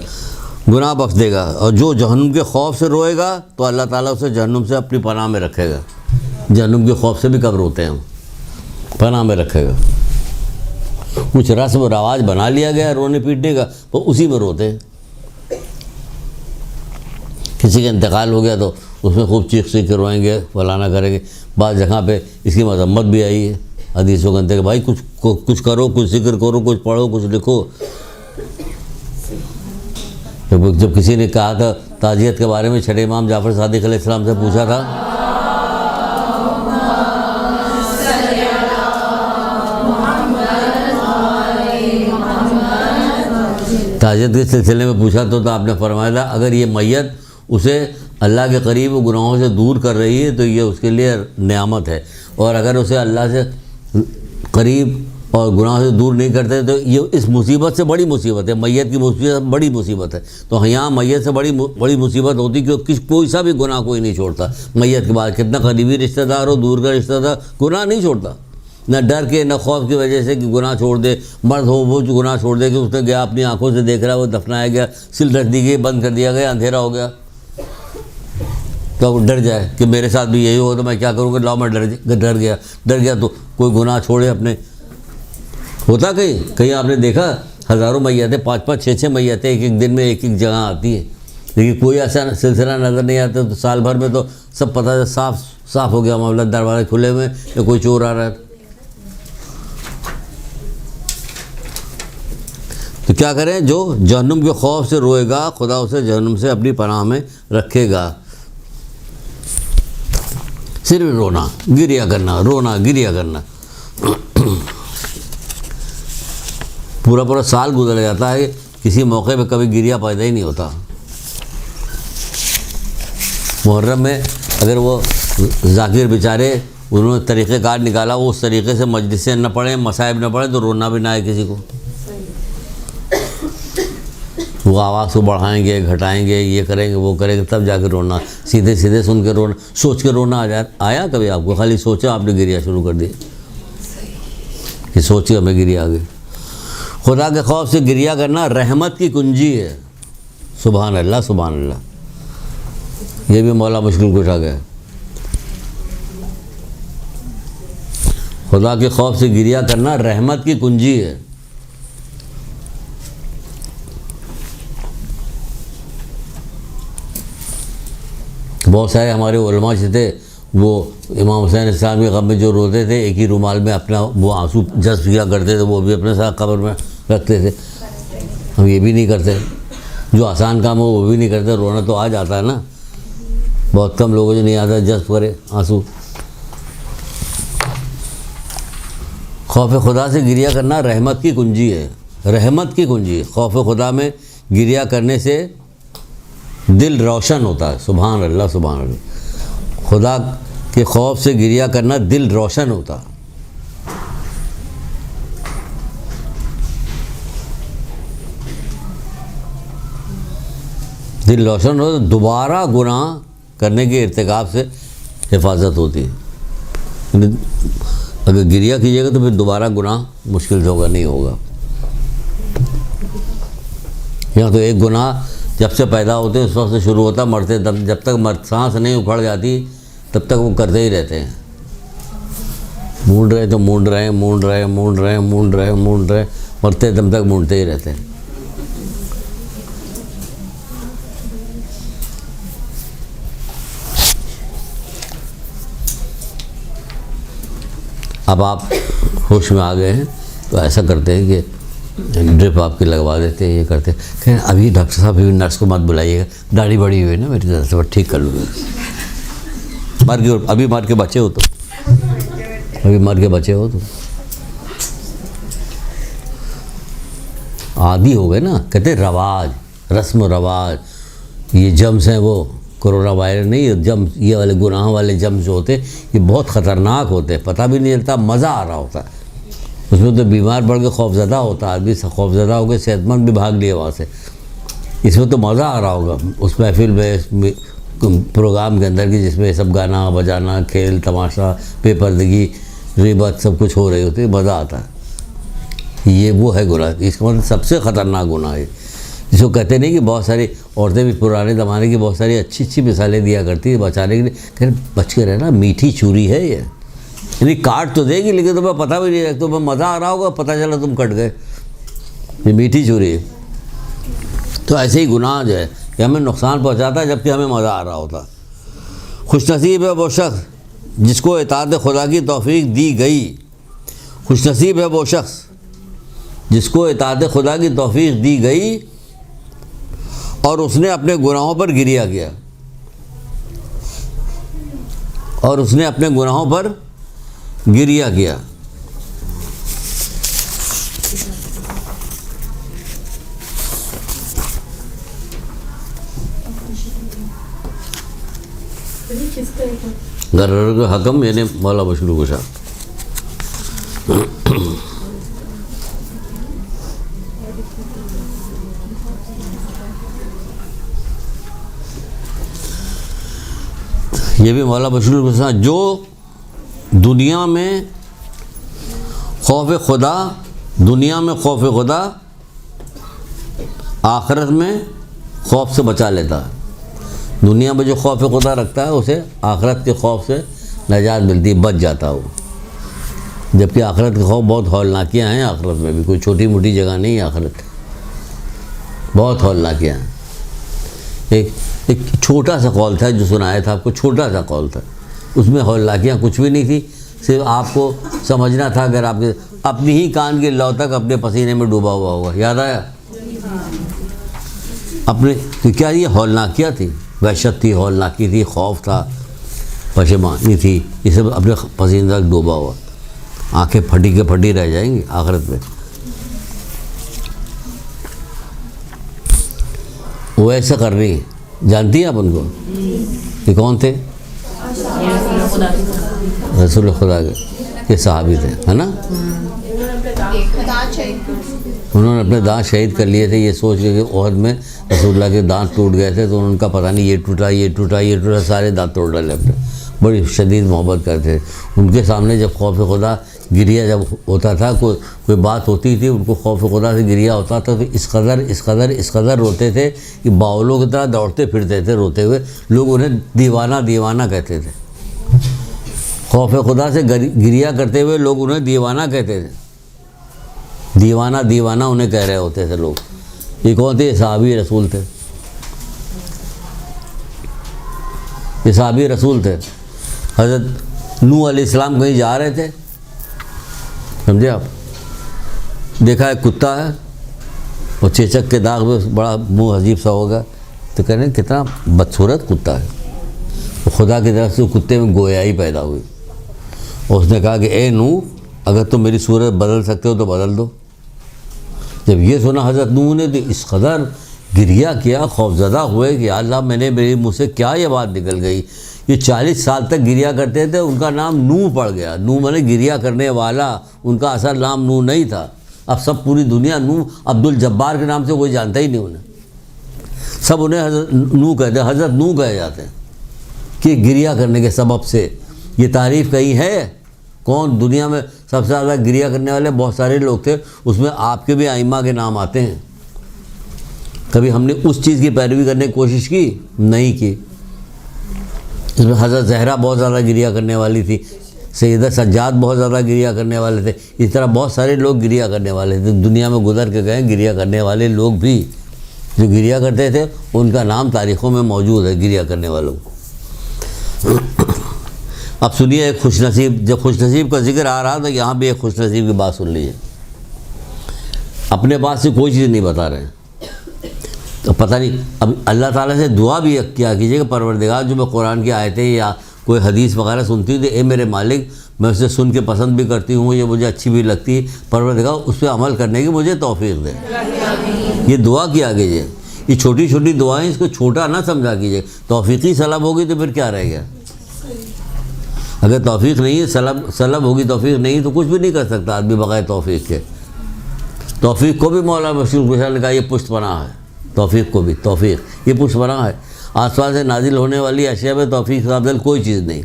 گناہ بخش دے گا. اور جو جہنم کے خوف سے روئے گا تو اللہ تعالیٰ اسے جہنم سے اپنی پناہ میں رکھے گا. جہنم کے خوف سے بھی کب روتے ہیں ہم؟ پناہ میں رکھے گا. کچھ رسم و رواج بنا لیا گیا رونے پیٹنے کا، تو اسی میں روتے ہیں. کسی کا انتقال ہو گیا تو اس میں خوب چیخ کے روئیں گے، فلانا کریں گے. بعض جگہ پہ اس کی مذمت بھی آئی ہے حدیث و گنتے کہ بھائی کچھ کرو، کچھ ذکر کرو، کچھ پڑھو، کچھ لکھو. جب کسی نے کہا تھا تعزیت کے بارے میں، چھٹے امام جعفر صادق علیہ السلام سے پوچھا تھا، تعزیت کے سلسلے میں پوچھا تو آپ نے فرمایا تھا اگر یہ میت اسے اللہ کے قریب گناہوں سے دور کر رہی ہے تو یہ اس کے لیے نعمت ہے، اور اگر اسے اللہ سے قریب اور گناہ سے دور نہیں کرتے تو یہ اس مصیبت سے بڑی مصیبت ہے. میت کی مصیبت بڑی مصیبت ہے. تو یہاں میت سے بڑی مصیبت ہوتی کہ کوئی سا بھی گناہ کوئی نہیں چھوڑتا. میت کے بعد کتنا قریبی رشتہ دار ہو، دور کا رشتہ دار، گناہ نہیں چھوڑتا. نہ ڈر کے نہ خوف کی وجہ سے کہ گناہ چھوڑ دے. مرد ہو وہ جو گناہ چھوڑ دے کہ اس نے گیا اپنی آنکھوں سے دیکھ رہا، وہ دفنایا گیا، سل رکھ دی گئی، بند کر دیا گیا، اندھیرا ہو گیا، تو ڈر جائے کہ میرے ساتھ بھی یہی ہو تو میں کیا کروں گا. لاؤ میں ڈر گیا تو کوئی گناہ چھوڑے اپنے. ہوتا کہیں آپ نے دیکھا ہزاروں میتیں، 5-5 6-6 میتیں ایک دن میں ایک جگہ آتی ہے، لیکن کوئی ایسا سلسلہ نظر نہیں آتا. تو سال بھر میں تو سب پتہ صاف ہو گیا معاملہ، دروازے کھلے ہوئے یا کوئی چور آ رہا ہے. تو کیا کریں؟ جو جہنم کے خوف سے روئے گا خدا اسے جہنم سے اپنی پناہ میں رکھے گا. صرف رونا گریا کرنا پورا سال گزر جاتا ہے، کسی موقع پہ کبھی گریا پیدا ہی نہیں ہوتا. محرم میں اگر وہ ذاکر بیچارے انہوں نے طریقہ کار نکالا، وہ اس طریقے سے مجلسیں نہ پڑھیں، مصائب نہ پڑھیں، تو رونا بھی نہ آئے کسی کو. وہ آواز کو بڑھائیں گے، گھٹائیں گے، یہ کریں گے، وہ کریں گے، تب جا کے رونا. سیدھے سن کے رونا، سوچ کے رونا آیا کبھی آپ کو؟ خالی سوچا آپ نے گریا شروع کر دی کہ سوچے ہمیں گریا آ گئی. خدا کے خوف سے گریا کرنا رحمت کی کنجی ہے. سبحان اللہ سبحان اللہ. یہ بھی مولا مشکل کشا گیا. خدا کے خوف سے گریا کرنا رحمت کی کنجی ہے. بہت سارے ہمارے علماء جو تھے وہ امام حسین السلام کے غم میں جو روتے تھے ایک ہی رومال میں اپنا وہ آنسو جذب کیا کرتے تھے، وہ بھی اپنے ساتھ قبر میں رکھتے تھے. ہم یہ بھی نہیں کرتے. جو آسان کام ہو وہ بھی نہیں کرتے. رونا تو آ جاتا ہے نا، بہت کم لوگوں جو نہیں آتا جذب کرے آنسو. خوف خدا سے گریا کرنا رحمت کی کنجی ہے. رحمت کی کنجی. خوف خدا میں گریا کرنے سے دل روشن ہوتا ہے. سبحان اللہ سبحان اللہ. خدا کے خوف سے گریا کرنا دل روشن ہوتا. دل روشن ہو تو دوبارہ گناہ کرنے کے ارتکاب سے حفاظت ہوتی ہے. اگر گریا کیجیے گا تو پھر دوبارہ گناہ مشکل سے ہوگا، نہیں ہوگا. یہاں تو ایک گناہ جب سے پیدا ہوتے اس وقت سے شروع ہوتا، مرتے جب تک سانس نہیں اکھڑ جاتی تب تک وہ کرتے ہی رہتے ہیں. مونڈ رہے تو مونڈ رہے، مرتے دم تک مونڈتے ہی رہتے ہیں. اب آپ ہوش میں آ گئے ہیں تو ایسا کرتے ہیں کہ ڈرپ آپ کی لگوا دیتے ہیں، یہ کرتے ہیں کہ ابھی ڈاکٹر صاحب ابھی نرس کو مت بلائیے گا، داڑھی بڑی ہوئی ہے نا میری طرف سے، ٹھیک کر لوں گا. ابھی مار کے بچے ہو تو عادی ہو گئے نا. کہتے ہیں رواج، رسم و رواج. یہ جمس ہیں وہ کرونا وائرس نہیں، جمس یہ والے گناہ والے جمس جو ہوتے یہ بہت خطرناک ہوتے ہیں. پتہ بھی نہیں چلتا، مزہ آ رہا ہوتا ہے. اس میں تو بیمار پڑ کے خوف زدہ ہوتا ہے آدمی، خوف زدہ ہو کے صحت مند بھی بھاگ لیے وہاں سے. اس میں تو مزہ آ رہا ہوگا اس محفل میں، اس پروگرام کے اندر کی جس میں سب گانا بجانا، کھیل تماشا، بے پردگی، غیبت سب کچھ ہو رہی ہوتی ہے، مزہ آتا ہے. یہ وہ ہے گناہ. اس کا مطلب سب سے خطرناک گناہ ہے. جس کو کہتے نہیں کہ بہت ساری عورتیں بھی پرانے زمانے کی بہت ساری اچھی مثالیں دیا کرتی ہیں بچانے کے لیے, کہ بچ کے رہنا, میٹھی چوری ہے یہ, یعنی کاٹ تو دے گی لیکن تمہیں پتہ بھی نہیں ہے, تمہیں مزہ آ رہا ہوگا, پتہ چلا تم کٹ گئے, یہ میٹھی چوری ہے. تو ایسے ہی گناہ جو ہے کہ ہمیں نقصان پہنچاتا ہے جبکہ ہمیں مزہ آ رہا ہوتا. خوش نصیب ہے وہ شخص جس کو اطاعت خدا کی توفیق دی گئی. خوش نصیب ہے وہ شخص جس کو اطاعت خدا کی توفیق دی گئی اور اس نے اپنے گناہوں پر گریہ کیا, اور اس نے اپنے گناہوں پر گریہ کیا. غرر کا حکم یعنی مولا بشیر گشا. یہ بھی مولا بشیر گشا جو دنیا میں خوف خدا آخرت میں خوف سے بچا لیتا ہے. دنیا میں جو خوف خدا رکھتا ہے اسے آخرت کے خوف سے نجات ملتی ہے, بچ جاتا وہ. جبکہ آخرت کے خوف بہت ہولناکیاں ہیں. آخرت میں بھی کوئی چھوٹی موٹی جگہ نہیں ہے, آخرت بہت ہولناکیاں ہیں. ایک چھوٹا سا قول تھا جو سنایا تھا آپ کو, چھوٹا سا قول تھا, اس میں ہولناکیاں کچھ بھی نہیں تھی. صرف آپ کو سمجھنا تھا اگر آپ کے اپنی ہی کان کی لو تک اپنے پسینے میں ڈوبا ہوا ہوگا. یاد آیا اپنے کیا یہ ہولناکیاں تھی, وحشت تھی, ہولناکی تھی, خوف تھا, پشیمانی تھی, یہ سب اپنے پسینے تک ڈوبا ہوا. آنکھیں پھٹی کے پھٹی رہ جائیں گی آخرت میں. وہ ایسا کر رہی ہے. جانتی ہیں آپ ان کو؟ یہ کون تھے؟ رسول خدا کے یہ صحابی تھے, ہے نا. انہوں نے اپنے دانت شہید کر لیے تھے یہ سوچ کے کہ احد میں رسول اللہ کے دانت ٹوٹ گئے تھے, تو ان کا پتہ نہیں یہ ٹوٹا, سارے دانت توڑ ڈالے اپنے. بڑی شدید محبت کرتے تھے. ان کے سامنے جب خوف خدا گریہ جب ہوتا تھا, کوئی بات ہوتی تھی, ان کو خوف خدا سے گریہ ہوتا تھا, تو اس قدر روتے تھے کہ باولوں کی طرح دوڑتے پھرتے تھے روتے ہوئے. لوگ انہیں دیوانہ کہتے تھے. خوف خدا سے گریہ کرتے ہوئے لوگ انہیں دیوانہ کہتے تھے. دیوانہ انہیں کہہ رہے ہوتے تھے لوگ. یہ کون تھے؟ یہ صحابی رسول تھے. یہ صحابی رسول تھے. حضرت نوح علیہ السلام کہیں جا رہے تھے, سمجھے آپ, دیکھا ایک کتا ہے اور چیچک کے داغ میں بڑا منہ عجیب سا ہوگا, تو کہہ رہے ہیں کتنا بدصورت کتا ہے. خدا کی طرف سے کتے میں گویائی پیدا ہوئی, اور اس نے کہا کہ اے نوح, اگر تم میری صورت بدل سکتے ہو تو بدل دو. جب یہ سنا حضرت نوح نے تو اس قدر گریہ کیا, خوفزدہ ہوئے کہ اللہ میں نے میرے منہ سے کیا یہ بات نکل گئی. یہ 40 سال تک گریہ کرتے تھے, ان کا نام نوح پڑ گیا. نوح میں نے گریہ کرنے والا, ان کا اصل نام نوح نہیں تھا. اب سب پوری دنیا نوح عبد الجبار کے نام سے کوئی جانتا ہی نہیں انہیں. سب انہیں حضرت نوح کہتے ہیں, حضرت نوح کہے جاتے ہیں کہ گریہ کرنے کے سبب سے. یہ تعریف کہیں ہے؟ کون دنیا میں سب سے زیادہ گریہ کرنے والے؟ بہت سارے لوگ تھے, اس میں آپ کے بھی ائمہ کے نام آتے ہیں. کبھی ہم نے اس چیز کی پیروی کرنے کی کوشش کی نہیں کی. اس میں حضرت زہرا بہت زیادہ گریہ کرنے والی تھی, سیدہ سجاد بہت زیادہ گریہ کرنے والے تھے. اس طرح بہت سارے لوگ گریہ کرنے والے تھے, دنیا میں گزر کے گئے گریہ کرنے والے لوگ بھی. جو گریہ کرتے تھے ان کا نام تاریخوں میں موجود ہے, گریہ کرنے والوں. اب سنیے ایک خوش نصیب, جب خوش نصیب کا ذکر آ رہا تو یہاں بھی ایک خوش نصیب کی بات سن لیجیے. اپنے پاس سے کوئی چیز نہیں بتا رہے ہیں, تو پتہ نہیں. اب اللہ تعالیٰ سے دعا بھی کیا کیجیے کہ پروردگار, جو میں قرآن کی آیتیں یا کوئی حدیث وغیرہ سنتی ہوں تو اے میرے مالک, میں اسے سن کے پسند بھی کرتی ہوں, یہ مجھے اچھی بھی لگتی ہے, پروردگار اس پہ عمل کرنے کی مجھے توفیق دے. یہ دعا کیا کیجیے. یہ چھوٹی چھوٹی دعائیں, اس کو چھوٹا نہ سمجھا کیجیے. توفیقی سلب ہوگی تو پھر کیا رہ گیا؟ اگر توفیق نہیں ہے, سلب ہوگی, توفیق نہیں تو کچھ بھی نہیں کر سکتا آدمی بغیر توفیق کے. توفیق کو بھی مولا بشیر گشا نے کہا یہ پشت پناہ ہے. توفیق کو بھی, توفیق یہ پشت پناہ ہے. آس پاس سے نازل ہونے والی اشیاء میں توفیق سے افضل کوئی چیز نہیں,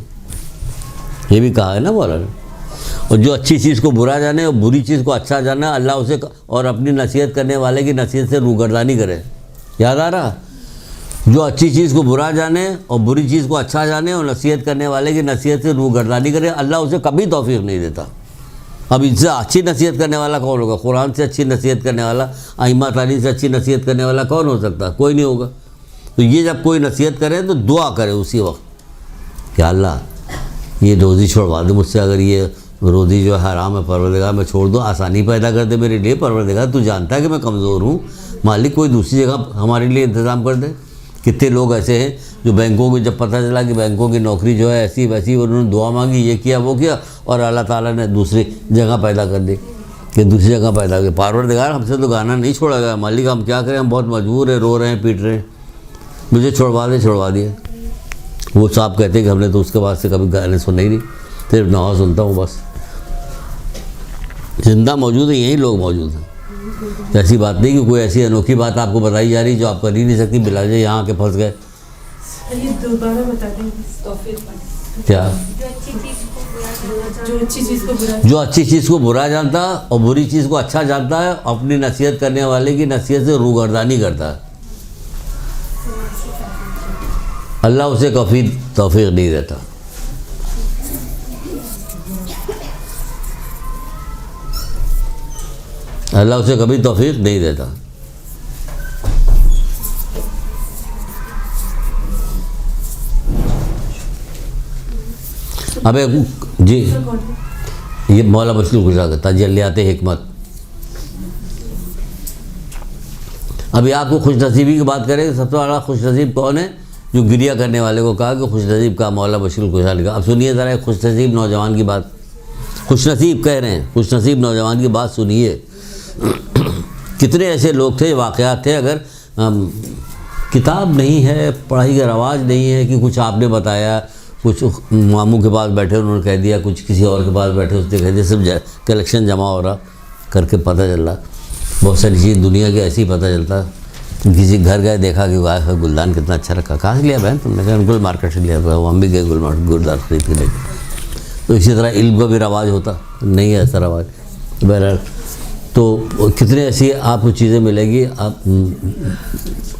یہ بھی کہا ہے نا مولا نے. اور جو اچھی چیز کو برا جانے اور بری چیز کو اچھا جانے اللہ اسے اور اپنی نصیحت کرنے والے کی نصیحت سے روگردانی کرے. یاد آ رہا؟ جو اچھی چیز کو برا جانے اور بری چیز کو اچھا جانے اور نصیحت کرنے والے کی نصیحت سے روگردانی کرے اللہ اسے کبھی توفیق نہیں دیتا. اب ان سے اچھی نصیحت کرنے والا کون ہوگا؟ قرآن سے اچھی نصیحت کرنے والا، ائمہ تعلیم سے اچھی نصیحت کرنے والا کون ہو سکتا؟ کوئی نہیں ہوگا. تو یہ جب کوئی نصیحت کرے تو دعا کرے اسی وقت کہ اللہ یہ روزی چھوڑوا دے مجھ سے، اگر یہ روزی جو ہے حرام ہے پروردگار میں چھوڑ دو، آسانی پیدا کر دے میرے لیے پروردگار، تو جانتا ہے کہ میں کمزور ہوں، مالک کوئی دوسری جگہ ہمارے لیے انتظام کر دے. کتنے لوگ ایسے ہیں جو بینکوں کو جب پتہ چلا کہ بینکوں کی نوکری جو ہے ایسی ویسی، انہوں نے دعا مانگی، یہ کیا وہ کیا، اور اللہ تعالیٰ نے دوسری جگہ پیدا کر دی کہ دوسری جگہ پیدا کی. پروردگار ہم سے تو گانا نہیں چھوڑا گیا، مالک ہم کیا کریں، ہم بہت مجبور ہیں، رو رہے ہیں، پیٹ رہے ہیں، مجھے چھوڑوا دیا. وہ صاحب کہتے ہیں کہ ہم نے تو اس کے بعد سے کبھی گانے سنے ہی نہیں، صرف نواز سنتا ہوں بس. زندہ موجود ہیں، یہی لوگ موجود ہیں. ایسی بات نہیں کہ کوئی ایسی انوکھی بات آپ کو بتائی جا رہی جو آپ کر ہی نہیں سکتی، بلا جائے یہاں کے پھنس گئے. دوبارہ بتا دیں کیا؟ جو اچھی چیز کو برا جانتا اور بری چیز کو اچھا جانتا ہے، اپنی نصیحت کرنے والے کی نصیحت سے روگردانی کرتا ہے، اللہ اسے کبھی توفیق نہیں دیتا. اللہ اسے کبھی توفیق نہیں دیتا. اب جی یہ مولا مشکل گزرا تجلیات حکمت. ابھی آپ کو خوش نصیبی کی بات کریں، سب سے بڑا خوش نصیب کون ہے؟ جو گریہ کرنے والے کو کہا کہ خوش نصیب کا مولا مشکل گزرا لکھا. اب سنیے ذرا ایک خوش نصیب نوجوان کی بات. خوش نصیب کہہ رہے ہیں، خوش نصیب نوجوان کی بات سنیے. کتنے ایسے لوگ تھے، واقعات تھے، اگر کتاب نہیں ہے، پڑھائی کا رواج نہیں ہے کہ کچھ آپ نے بتایا، کچھ ماموں کے پاس بیٹھے انہوں نے کہہ دیا، کچھ کسی اور کے پاس بیٹھے اس نے کہہ دیا، صرف کلیکشن جمع ہو رہا کر کے پتہ چل رہا. بہت ساری چیز دنیا کے ایسے ہی پتہ چلتا. کسی گھر گئے دیکھا کہ واہ گلدان کتنا اچھا رکھا، کہاں سے لیا بہن تم نے؟ کہا گل مارکیٹ سے لیا. ہم بھی گئے گلدان خرید کے لے کے. تو اسی طرح علم کا بھی رواج ہوتا نہیں ہے ایسا رواج. بہرحال تو کتنے ایسی آپ کو چیزیں ملے گی. آپ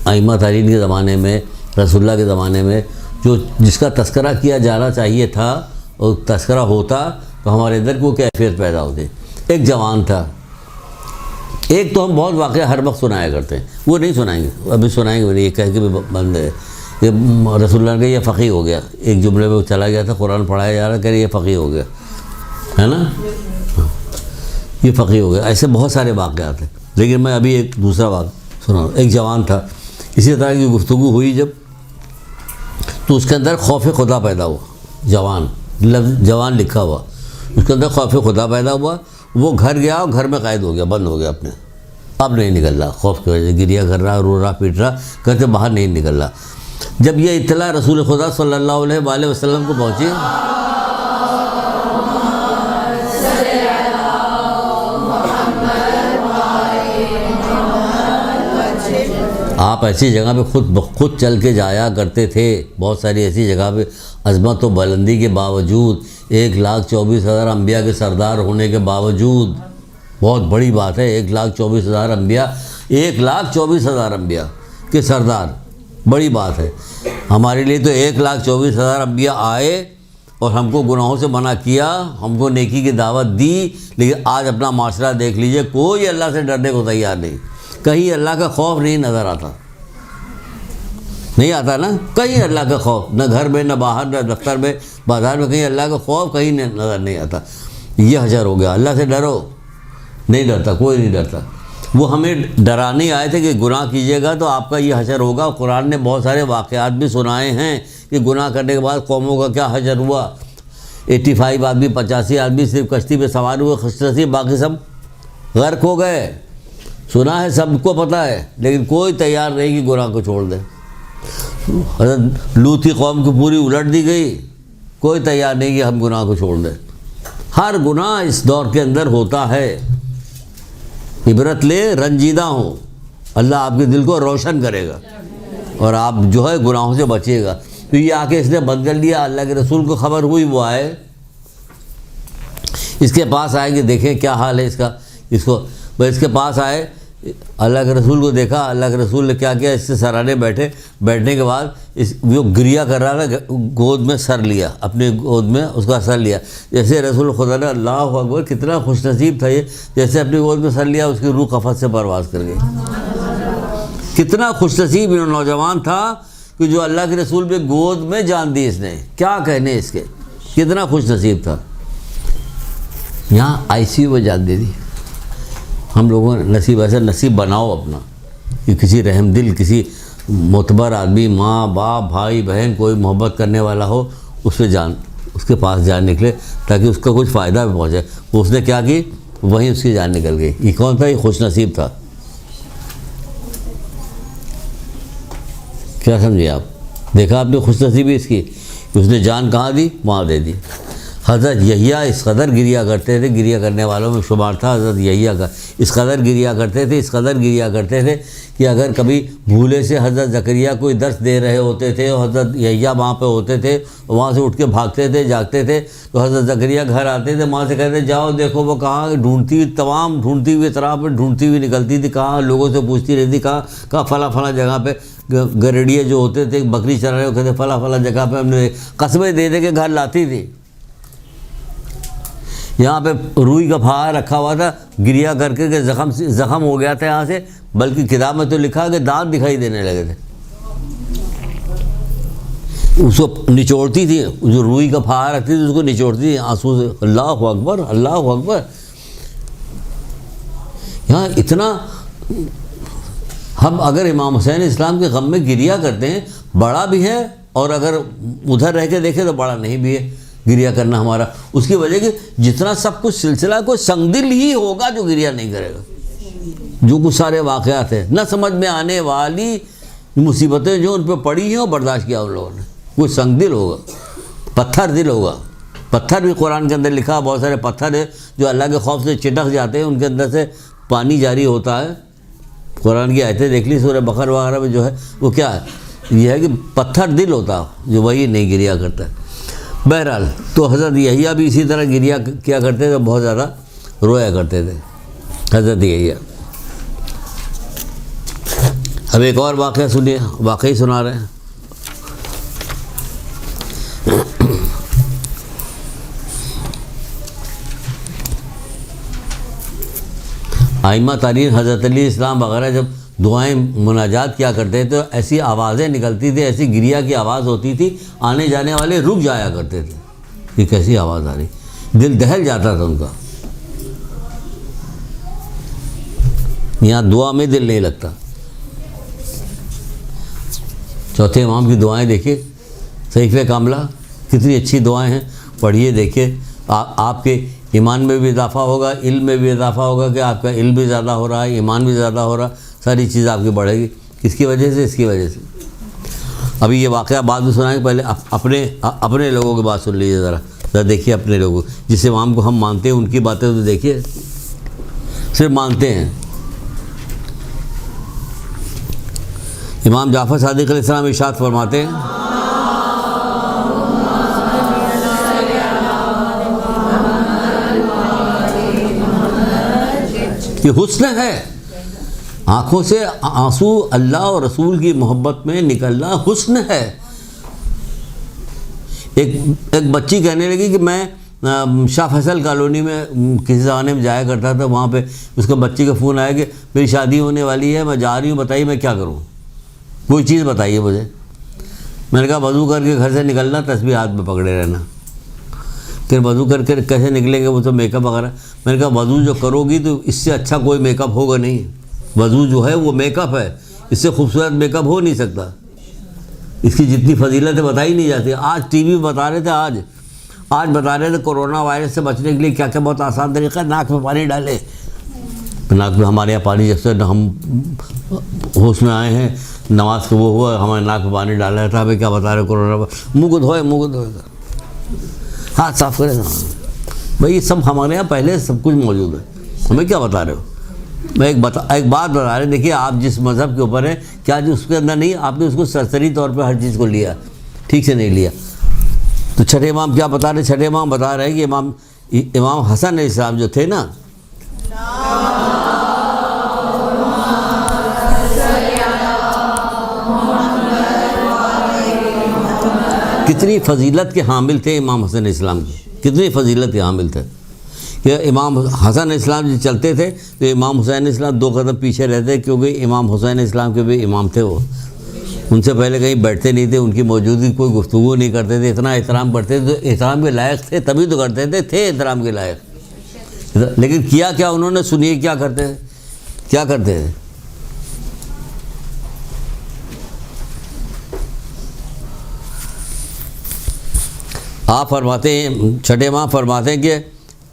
ائمہ تعلیم کے زمانے میں، رسول اللہ کے زمانے میں جو جس کا تذکرہ کیا جانا چاہیے تھا اور تذکرہ ہوتا تو ہمارے اندر کو کیفیت پیدا ہوتی. ایک جوان تھا، ایک تو ہم بہت واقعہ ہر وقت سنایا کرتے ہیں، وہ نہیں سنائیں گے، ابھی سنائیں گے. یہ کہہ کے بھی بند ہے. یہ رسول اللہ کا یہ فقیہ ہو گیا، ایک جملے میں چلا گیا تھا، قرآن پڑھایا جا رہا، کہہ رہے یہ فقیہ ہو گیا ہے نا، یہ فقیہ ہو گیا. ایسے بہت سارے واقعات ہیں، لیکن میں ابھی ایک دوسرا واقعہ سنا. ایک جوان تھا، اسی طرح کی گفتگو ہوئی جب، تو اس کے اندر خوف خدا پیدا ہوا. جوان لفظ جوان لکھا ہوا، اس کے اندر خوف خدا پیدا ہوا. وہ گھر گیا اور گھر میں قید ہو گیا، بند ہو گیا اپنے. اب نہیں نکل رہا، خوف کی وجہ سے گریہ کر رہا، رو رہا، پیٹ رہا، کہتے باہر نہیں نکل رہا. جب یہ اطلاع رسول خدا صلی اللہ علیہ وآلہ وسلم کو پہنچی، آپ ایسی جگہ پہ خود چل کے جایا کرتے تھے. بہت ساری ایسی جگہ پہ عظمت و بلندی کے باوجود، 1,24,000 انبیاء کے سردار ہونے کے باوجود، بہت بڑی بات ہے 1,24,000 انبیاء، 1,24,000 انبیاء کے سردار، بڑی بات ہے. ہمارے لیے تو 1,24,000 انبیاء آئے اور ہم کو گناہوں سے منع کیا، ہم کو نیکی کی دعوت دی. لیکن آج اپنا معاشرہ دیکھ لیجئے، کوئی اللہ سے ڈرنے کو تیار نہیں. کہیں اللہ کا خوف نہیں نظر آتا، نہیں آتا نا کہیں اللہ کا خوف، نہ گھر میں، نہ باہر، نہ دفتر میں، بازار میں، کہیں اللہ کا خوف کہیں نظر نہیں آتا. یہ حشر ہو گیا. اللہ سے ڈرو، نہیں ڈرتا، کوئی نہیں ڈرتا. وہ ہمیں ڈرانے آئے تھے کہ گناہ کیجیے گا تو آپ کا یہ حشر ہوگا. قرآن نے بہت سارے واقعات بھی سنائے ہیں کہ گناہ کرنے کے بعد قوموں کا کیا حشر ہوا. 85 آدمی، 85 آدمی صرف کشتی پہ سوار ہوئے، خوش نصیب، باقی سب غرق ہو گئے. سنا ہے، سب کو پتہ ہے، لیکن کوئی تیار نہیں کہ گناہ کو چھوڑ دے. حضرت لوط کی قوم کی پوری الٹ دی گئی، کوئی تیار نہیں کہ ہم گناہ کو چھوڑ دیں. ہر گناہ اس دور کے اندر ہوتا ہے. عبرت لے، رنجیدہ ہوں، اللہ آپ کے دل کو روشن کرے گا اور آپ جو ہے گناہوں سے بچیے گا. تو یہ آ کے اس نے بند کر لیا. اللہ کے رسول کو خبر ہوئی، وہ آئے. اس کے پاس آئے کہ دیکھیں کیا حال ہے اس کا. اس کے پاس آئے, اللہ کے رسول کو دیکھا. اللہ کے رسول نے کیا کیا, اس سے سرانے بیٹھنے کے بعد وہ گریا کر رہا تھا, گود میں سر لیا, اپنے گود میں اس کا سر لیا. جیسے رسول خدا نے, اللہ اکبر, کتنا خوش نصیب تھا یہ, جیسے اپنی گود میں سر لیا اس کی روح قفس سے پرواز کر گئی. کتنا خوش نصیب نوجوان تھا کہ جو اللہ کے رسول پہ گود میں جان دی اس نے. کیا کہنے اس کے, کتنا خوش نصیب تھا. یہاں آئی سی یو میں جان دے دی. ہم لوگوں نے نصیب ایسا نصیب بناؤ اپنا کہ کسی رحم دل, کسی معتبر آدمی, ماں باپ بھائی بہن, کوئی محبت کرنے والا ہو, اس کے پاس جان نکلے تاکہ اس کا کچھ فائدہ بھی پہنچے. وہ اس نے کیا کی, وہیں اس کی جان نکل گئی. یہ کون تھا, یہ خوش نصیب تھا. کیا سمجھے آپ, دیکھا آپ نے خوش نصیبی اس کی, اس نے جان کہاں دی, وہاں دے دی. حضرت یحییٰ اس قدر گریا کرتے تھے, گریا کرنے والوں میں شمار تھا حضرت یحییٰ کا. اس قدر گریا کرتے تھے کہ اگر کبھی بھولے سے حضرت زکریا کوئی درس دے رہے ہوتے تھے اور حضرت یحییٰ وہاں پہ ہوتے تھے, وہاں سے اٹھ کے بھاگتے تھے, جاگتے تھے, تو حضرت زکریا گھر آتے تھے, وہاں سے کہتے جاؤ دیکھو وہ کہاں, ڈھونڈتی ہوئی اطراف میں ڈھونڈتی ہوئی نکلتی تھی, کہاں, لوگوں سے پوچھتی رہتی کہاں فلاں جگہ پہ. گریڑیے جو ہوتے تھے بکری چر رہے ہوتے تھے, فلاں جگہ پہ ہم نے قصبے دے کے گھر لاتی تھی. یہاں پہ روئی کا پھاڑا رکھا ہوا تھا, گریا کر کے زخم ہو گیا تھا یہاں سے, بلکہ کتاب میں تو لکھا کہ دانت دکھائی دینے لگے تھے. اس کو نچوڑتی تھی, جو روئی کا پھاڑا رکھتی تھی اس کو نچوڑتی تھی آنسو سے. اللہ اکبر, اللہ اکبر. یہاں اتنا, ہم اگر امام حسین اسلام کے غم میں گریا کرتے ہیں, بڑا بھی ہے, اور اگر ادھر رہ کے دیکھیں تو بڑا نہیں بھی ہے گریا کرنا ہمارا. اس کی وجہ کہ جتنا سب کچھ سلسلہ کوئی سنگ دل ہی ہوگا جو گریا نہیں کرے گا. جو کچھ سارے واقعات ہیں, نہ سمجھ میں آنے والی مصیبتیں جو ان پہ پڑی ہیں وہ برداشت کیا ان لوگوں نے, کوئی سنگ دل ہوگا, پتھر دل ہوگا. پتھر بھی قرآن کے اندر لکھا, بہت سارے پتھر ہیں جو اللہ کے خوف سے چٹک جاتے ہیں, ان کے اندر سے پانی جاری ہوتا ہے. قرآن کی آیتیں دیکھ لی سورہ بقرہ وغیرہ میں جو ہے وہ کیا ہے, یہ ہے کہ پتھر دل ہوتا جو وہی نہیں گریا کرتا ہے. بہرحال تو حضرت یحییٰ بھی اسی طرح گریا کیا کرتے تھے, بہت زیادہ رویا کرتے تھے حضرت یحییٰ. اب ایک اور واقعہ سنیے, واقعی سنا رہے ہیں. ائمہ تارین حضرت علی اسلام وغیرہ جب دعائیں مناجات کیا کرتے تھے تو ایسی آوازیں نکلتی تھی, ایسی گریا کی آواز ہوتی تھی, آنے جانے والے رک جایا کرتے تھے. یہ کیسی آواز آ رہی, دل دہل جاتا تھا ان کا. یہاں دعا میں دل نہیں لگتا. چوتھے امام کی دعائیں دیکھیے, صحیفہ کاملہ, کتنی اچھی دعائیں ہیں, پڑھیے دیکھیے. آپ کے ایمان میں بھی اضافہ ہوگا, علم میں بھی اضافہ ہوگا کہ آپ کا علم بھی زیادہ ہو رہا ہے, ایمان بھی زیادہ ہو رہا ہے, ساری چیز آپ کی بڑھے گی. کس کی وجہ سے, اس کی وجہ سے. ابھی یہ واقعہ بعد میں سنائیں, پہلے اپنے لوگوں کی بات سن لیجیے ذرا دیکھیے. اپنے لوگوں جس امام کو ہم مانتے ہیں ان کی باتیں تو دیکھیے, صرف مانتے ہیں. امام جعفر صادق علیہ السلام ارشاد فرماتے ہیں, یہ حسن ہے, آنکھوں سے آنسو اللہ اور رسول کی محبت میں نکلنا حسن ہے. ایک بچی کہنے لگی کہ میں شاہ فیصل کالونی میں کسی زمانے میں جایا کرتا تھا, وہاں پہ اس کا بچی کا فون آیا کہ میری شادی ہونے والی ہے, میں جا رہی ہوں, بتائیے میں کیا کروں, کوئی چیز بتائیے مجھے. میں نے کہا وضو کر کے گھر سے نکلنا, تسبیح ہاتھ میں پکڑے رہنا. پھر وضو کر کے کیسے نکلیں گے, وہ تو میک اپ وغیرہ. میں نے کہا وضو جو کرو گی تو اس سے اچھا کوئی میک اپ ہوگا نہیں. وضو جو ہے وہ میک اپ ہے, اس سے خوبصورت میک اپ ہو نہیں سکتا. اس کی جتنی فضیلتیں بتائی نہیں جاتی. آج ٹی وی بتا رہے تھے, آج بتا رہے تھے کورونا وائرس سے بچنے کے لیے کیا کیا بہت آسان طریقہ ہے. ناک میں پانی ڈالے, ناک میں ہمارے یہاں پانی جیسے ہم ہوش میں آئے ہیں, نماز کو وہ ہوا, ہمارے ناک میں پانی ڈالا تھا. ہمیں کیا بتا رہے کورونا, منہ کو دھوئے, ہاتھ صاف کرے نا بھائی. یہ سب ہمارے یہاں پہلے سب کچھ موجود ہے, ہمیں کیا بتا رہے ہو. میں ایک بات بتا رہے, دیکھیے آپ جس مذہب کے اوپر ہیں, کیا جو اس کے اندر نہیں, آپ نے اس کو سرسری طور پہ ہر چیز کو لیا, ٹھیک سے نہیں لیا. تو چھٹے امام کیا بتا رہے, چھٹے امام بتا رہے ہیں کہ امام حسن علیہ السلام جو تھے نا، کتنی فضیلت کے حامل تھے امام حسن علیہ السلام کی، کتنی فضیلت کے حامل تھے کہ امام حسن علیہ السلام جو چلتے تھے تو امام حسین علیہ السلام 2 قدم پیچھے رہتے، کیونکہ امام حسین علیہ السلام کے بھی امام تھے، وہ ان سے پہلے کہیں بیٹھتے نہیں تھے، ان کی موجودگی کوئی گفتگو نہیں کرتے تھے، اتنا احترام کرتے تھے، تو احترام کے لائق تھے تبھی تو کرتے تھے احترام کے لائق، لیکن کیا انہوں نے، سنیے کیا کرتے تھے۔ آپ فرماتے ہیں، چھٹے ماہ فرماتے ہیں کہ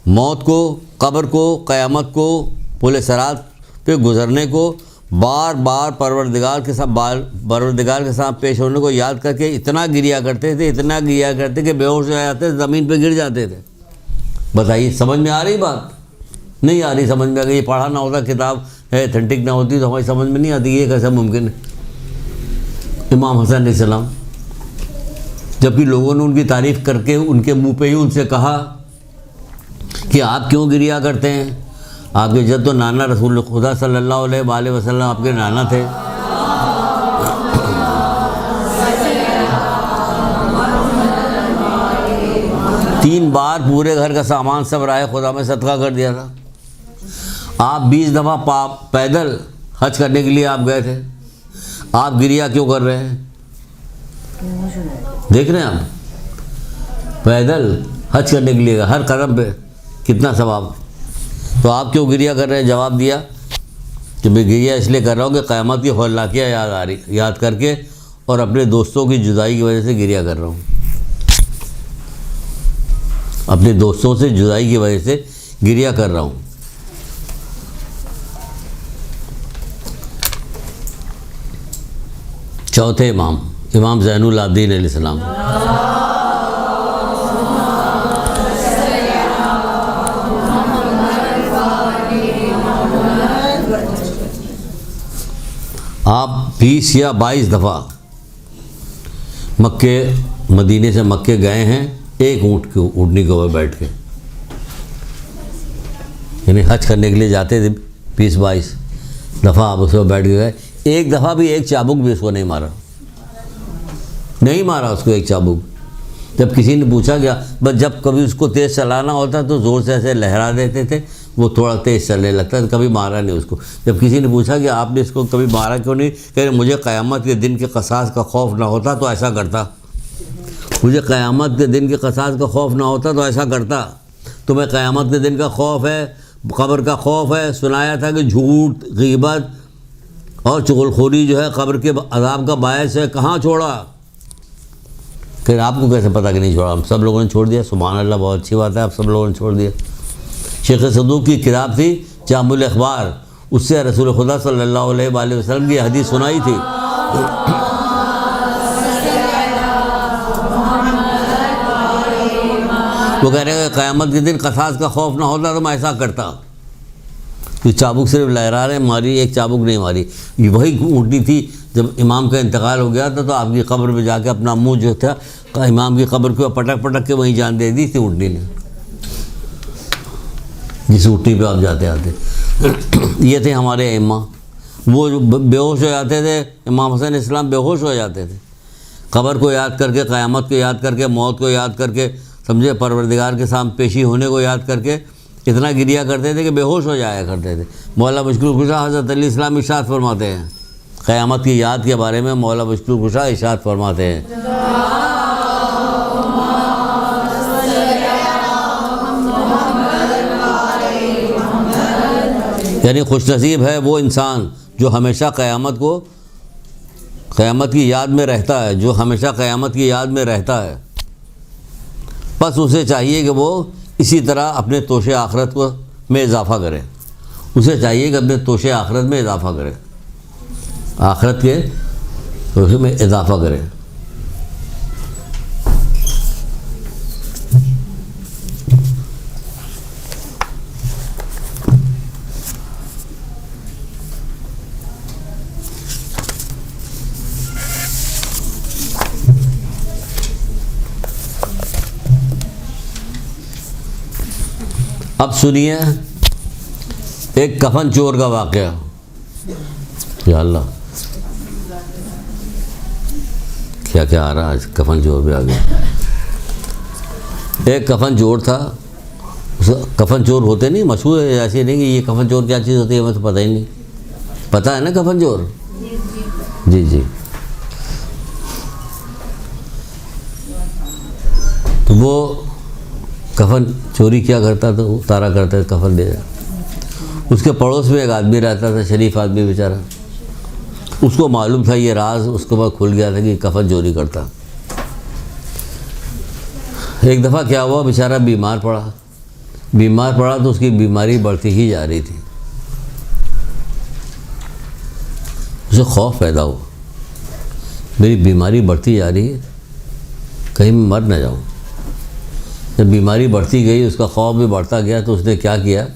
موت کو، قبر کو، قیامت کو، پل صراط پہ گزرنے کو بار بار پروردگار کے ساتھ پیش ہونے کو یاد کر کے اتنا گریا کرتے تھے کہ بے ہوش ہو جاتے، زمین پہ گر جاتے تھے۔ بتائیے سمجھ میں آ رہی بات؟ نہیں آ رہی سمجھ میں، اگر یہ پڑھا نہ ہوتا، کتاب ہے اتھینٹک نہ ہوتی تو ہماری سمجھ میں نہیں آتی یہ کیسا ممکن ہے۔ امام حسن علیہ السلام، جبکہ لوگوں نے ان کی تعریف کر کے ان کے منہ پہ ہی ان سے کہا کہ آپ کیوں گریا کرتے ہیں؟ آپ کے جد و نانا رسول خدا صلی اللہ علیہ وآلہ وسلم آپ کے نانا تھے۔ تین بار پورے گھر کا سامان سب راہ خدا میں صدقہ کر دیا تھا۔ آپ 20 دفعہ پیدل حج کرنے کے لیے آپ گئے تھے، آپ گریا کیوں کر رہے ہیں؟ دیکھ رہے ہیں آپ، پیدل حج کرنے کے لیے ہر قدم پہ کتنا ثواب، تو آپ کیوں گریا کر رہے ہیں؟ جواب دیا کہ میں گریا اس لیے کر رہا ہوں کہ قیامت کی ہولناکیاں یاد کر کے اور اپنے دوستوں کی جدائی کی وجہ سے گریا کر رہا ہوں، اپنے دوستوں سے جدائی کی وجہ سے گریا کر رہا ہوں۔ چوتھے امام زین العابدین علیہ السلام، آپ 20 یا 22 دفعہ مدینے سے مکے گئے ہیں ایک اونٹنی کے اوپر بیٹھ کے، یعنی حج کرنے کے لیے جاتے تھے 20-22 دفعہ آپ اس پر بیٹھ کے گئے، ایک دفعہ بھی ایک چابک بھی اس کو نہیں مارا اس کو ایک چابک۔ جب کسی نے پوچھا گیا، بس جب کبھی اس کو تیز چلانا ہوتا تو زور سے ایسے لہرا دیتے تھے، وہ تھوڑا تیز چلنے لگتا، کبھی مارا نہیں اس کو۔ جب کسی نے پوچھا کہ آپ نے اس کو کبھی مارا کیوں نہیں، کہ مجھے قیامت کے دن کے قصاص کا خوف نہ ہوتا تو ایسا کرتا، مجھے قیامت کے دن کے قصاص کا خوف نہ ہوتا تو ایسا کرتا، تمہیں قیامت کے دن کا خوف ہے، قبر کا خوف ہے، سنایا تھا کہ جھوٹ، غیبت اور چغل خوری جو ہے قبر کے عذاب کا باعث ہے، کہاں چھوڑا؟ پھر آپ کو کیسے پتہ کہ نہیں چھوڑا؟ ہم سب لوگوں نے چھوڑ دیا، سبحان اللہ، بہت اچھی بات ہے، آپ سب لوگوں نے چھوڑ دیا۔ شیخ صدوق کی کتاب تھی جامع الاخبار، اس سے رسول خدا صلی اللہ علیہ وآلہ وسلم کی حدیث سنائی تھی۔ وہ کہہ رہے ہیں کہ قیامت کے دن قصاص کا خوف نہ ہوتا تو میں ایسا کرتا۔ یہ چابک صرف لہرا رہے ماری، ایک چابک نہیں ماری۔ یہ وہی اونٹنی تھی جب امام کا انتقال ہو گیا تھا تو آپ کی قبر میں جا کے اپنا منہ جو تھا امام کی قبر کو پٹک کے وہیں جان دے دی تھی اونٹنی نے، جس اونٹنی پہ آپ جاتے آتے۔ یہ تھے ہمارے ائمہ، وہ جو بے ہوش ہو جاتے تھے، امام حسن علیہ السلام بے ہوش ہو جاتے تھے، قبر کو یاد کر کے، قیامت کو یاد کر کے، موت کو یاد کر کے، سمجھے، پروردگار کے سامنے پیشی ہونے کو یاد کر کے اتنا گریا کرتے تھے کہ بے ہوش ہو جایا کرتے تھے۔ مولا مشکل کشا حضرت علی السلام ارشاد فرماتے ہیں، قیامت کی یاد کے بارے میں مولا مشکل کشا ارشاد فرماتے ہیں، یعنی خوش نصیب ہے وہ انسان جو ہمیشہ قیامت کی یاد میں رہتا ہے، جو ہمیشہ قیامت کی یاد میں رہتا ہے۔ بس اسے چاہیے کہ وہ اسی طرح اپنے توشے آخرت میں اضافہ کرے، اسے چاہیے کہ اپنے توشے آخرت میں اضافہ کرے، آخرت کے توشے میں اضافہ کرے۔ اب سنیے ایک کفن چور کا واقعہ. یا اللہ کیا کیا آ رہا ہے، کفن چور بھی آ گیا. ایک کفن چور تھا. کفن چور ہوتے نہیں مشہور ہے، ایسے نہیں کہ یہ کفن چور کیا چیز ہوتی ہے ہمیں تو پتہ ہی نہیں. پتہ ہے نا کفن چور؟ جی جی. تو وہ کفن چوری کیا کرتا تھا، اتارا کرتا تھا کفن دے جا. اس کے پڑوس میں ایک آدمی رہتا تھا، شریف آدمی بیچارہ. اس کو معلوم تھا یہ راز، اس کے بعد کھل گیا تھا کہ کفن چوری کرتا. ایک دفعہ کیا ہوا، بیچارہ بیمار پڑا تو اس کی بیماری بڑھتی ہی جا رہی تھی. اسے خوف پیدا ہوا، میری بیماری بڑھتی جا رہی ہے، کہیں میں مر نہ جاؤں. جب بیماری بڑھتی گئی اس کا خوف بھی بڑھتا گیا تو اس نے کیا کیا،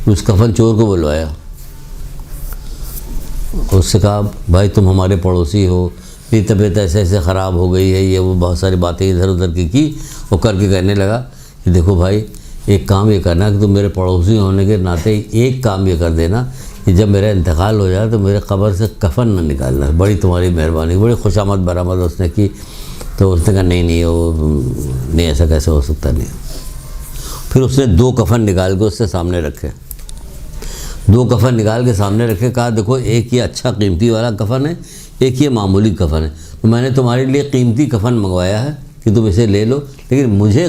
اس کفن چور کو بلوایا. اس سے کہا بھائی تم ہمارے پڑوسی ہو، میری طبیعت ایسے ایسے خراب ہو گئی ہے، یہ وہ بہت ساری باتیں ادھر ادھر کی وہ کر کے کہنے لگا کہ دیکھو بھائی ایک کام یہ کرنا کہ تم میرے پڑوسی ہونے کے ناطے ایک کام یہ کر دینا کہ جب میرا انتقال ہو جائے تو میرے قبر سے کفن نہ نکالنا. بڑی تمہاری مہربانی. بڑی خوش آمد برآمد اس نے کی. تو اس نے کہا نہیں وہ نہیں، ایسا کیسے ہو سکتا نہیں. پھر اس نے 2 کفن نکال کے اس سے سامنے رکھے. 2 کفن نکال کے سامنے رکھے، کہا دیکھو ایک یہ اچھا قیمتی والا کفن ہے، ایک یہ معمولی کفن ہے. تو میں نے تمہارے لیے قیمتی کفن منگوایا ہے کہ تم اسے لے لو، لیکن مجھے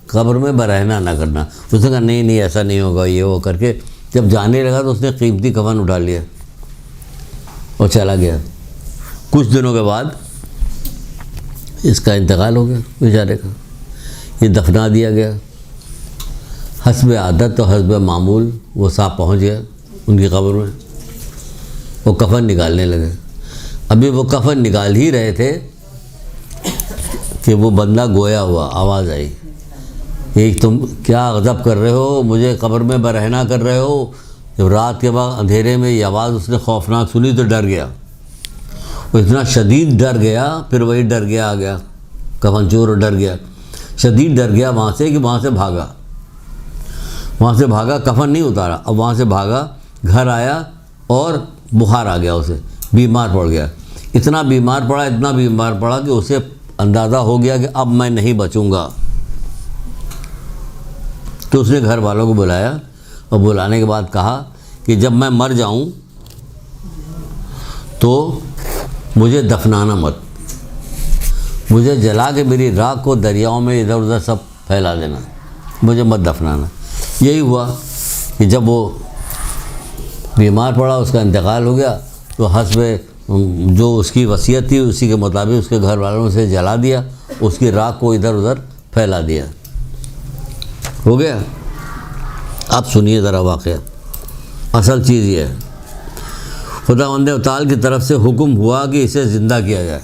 قبر میں برہنہ نہ کرنا. اس نے کہا نہیں ایسا نہیں ہوگا، یہ وہ کر کے جب جانے لگا تو اس نے قیمتی کفن اٹھا لیا اور چلا گیا. کچھ دنوں کے بعد اس کا انتقال ہو گیا بیچارے کا. یہ دفنا دیا گیا. حسب عادت و حسب معمول وہ صاحب پہنچ گیا ان کی قبر میں. وہ کفن نکالنے لگے. ابھی وہ کفن نکال ہی رہے تھے کہ وہ بندہ گویا ہوا. آواز آئی کہ تم کیا غضب کر رہے ہو، مجھے قبر میں برہنہ کر رہے ہو. جب رات کے بعد اندھیرے میں یہ آواز اس نے خوفناک سنی تو ڈر گیا. وہ اتنا شدید ڈر گیا، پھر وہی ڈر گیا آ گیا کفن چور، ڈر گیا شدید ڈر گیا وہاں سے کہ وہاں سے بھاگا. کفن نہیں اتارا، اب وہاں سے بھاگا، گھر آیا اور بخار آ گیا، اسے بیمار پڑ گیا. اتنا بیمار پڑا کہ اسے اندازہ ہو گیا کہ اب میں نہیں بچوں گا. تو اس نے گھر والوں کو بلایا اور بلانے کے بعد کہا کہ جب میں مر جاؤں تو مجھے دفنانا مت، مجھے جلا کے میری راکھ کو دریاؤں میں ادھر ادھر سب پھیلا دینا، مجھے مت دفنانا. یہی ہوا کہ جب وہ بیمار پڑا، اس کا انتقال ہو گیا، تو حسب جو اس کی وصیت تھی اسی کے مطابق اس کے گھر والوں نے اسے جلا دیا، اس کی راکھ کو ادھر ادھر پھیلا دیا. ہو گیا. اب سنیے ذرا واقعہ. اصل چیز یہ ہے، خداوند متعال کی طرف سے حکم ہوا کہ اسے زندہ کیا جائے.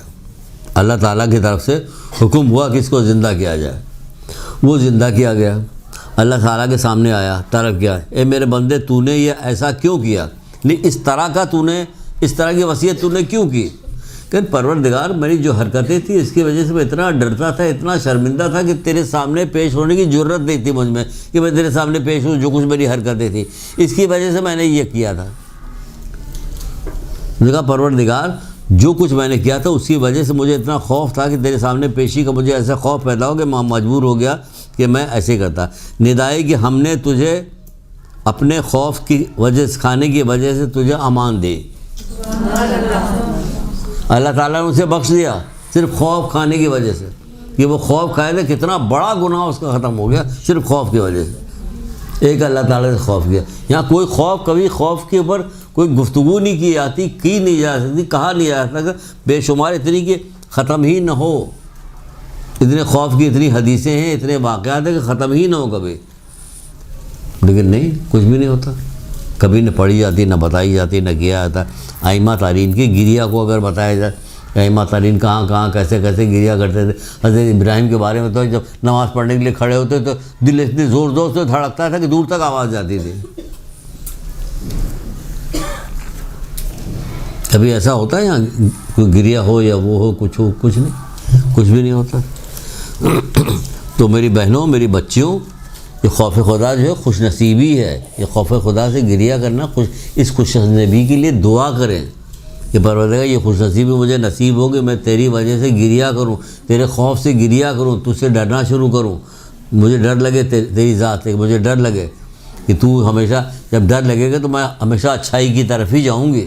اللہ تعالیٰ کی طرف سے حکم ہوا کہ اس کو زندہ کیا جائے. وہ زندہ کیا گیا. اللہ تعالیٰ کے سامنے آیا، طلب کیا، اے میرے بندے تو نے یہ ایسا کیوں کیا؟ نہیں اس طرح کی وصیت تو نے کیوں کی؟ کہ پروردگار میری جو حرکتیں تھیں اس کی وجہ سے میں اتنا ڈرتا تھا، اتنا شرمندہ تھا کہ تیرے سامنے پیش ہونے کی جرت نہیں تھی مجھ میں کہ میں تیرے سامنے پیش ہوں. جو کچھ میری حرکتیں تھیں اس کی وجہ سے میں نے یہ کیا تھا. کہا پروردگار جو کچھ میں نے کیا تھا اس کی وجہ سے مجھے اتنا خوف تھا کہ تیرے سامنے پیشی کا مجھے ایسا خوف پیدا ہو کہ میں مجبور ہو گیا کہ میں ایسے کرتا. ندائی کہ ہم نے تجھے اپنے خوف کی وجہ سے، کھانے کی وجہ سے تجھے امان دی. اللہ تعالیٰ نے اسے بخش دیا صرف خوف کھانے کی وجہ سے. کہ وہ خوف کھائے تھے، کتنا بڑا گناہ اس کا ختم ہو گیا صرف خوف کی وجہ سے. ایک اللہ تعالیٰ نے خوف کیا. یہاں کوئی کبھی خوف کے اوپر کوئی گفتگو نہیں کی جاتی، کی نہیں جا سکتی، کہا نہیں جا سکتا کہ بے شمار اتنی کہ ختم ہی نہ ہو. اتنے خوف کی اتنی حدیثیں ہیں، اتنے واقعات ہیں کہ ختم ہی نہ ہو کبھی. لیکن نہیں، کچھ بھی نہیں ہوتا. کبھی نہ پڑھی جاتی، نہ بتائی جاتی، نہ کیا جاتا. ائمہ تارین کی گریہ کو اگر بتایا جائے، ائمہ تارین کہاں کیسے گریہ کرتے تھے. حضرت ابراہیم کے بارے میں تو جب نماز پڑھنے کے لیے کھڑے ہوتے تو دل اتنی زور سے دھڑکتا تھا کہ دور تک آواز جاتی تھی. کبھی ایسا ہوتا ہے یہاں کوئی گریہ ہو یا وہ ہو، کچھ ہو؟ کچھ نہیں، کچھ بھی نہیں ہوتا. تو میری بہنوں، میری بچیوں، یہ خوف خدا جو ہے خوش نصیبی ہے. یہ خوف خدا سے گریہ کرنا اس خوش نصیبی کے لیے دعا کریں کہ پروردگار یہ خوش نصیبی مجھے نصیب ہو کہ میں تیری وجہ سے گریہ کروں, تیرے خوف سے گریہ کروں, تجھ سے ڈرنا شروع کروں. مجھے ڈر لگے تیری ذات ہے, مجھے ڈر لگے کہ تو ہمیشہ, جب ڈر لگے گا تو میں ہمیشہ اچھائی کی طرف ہی جاؤں گی.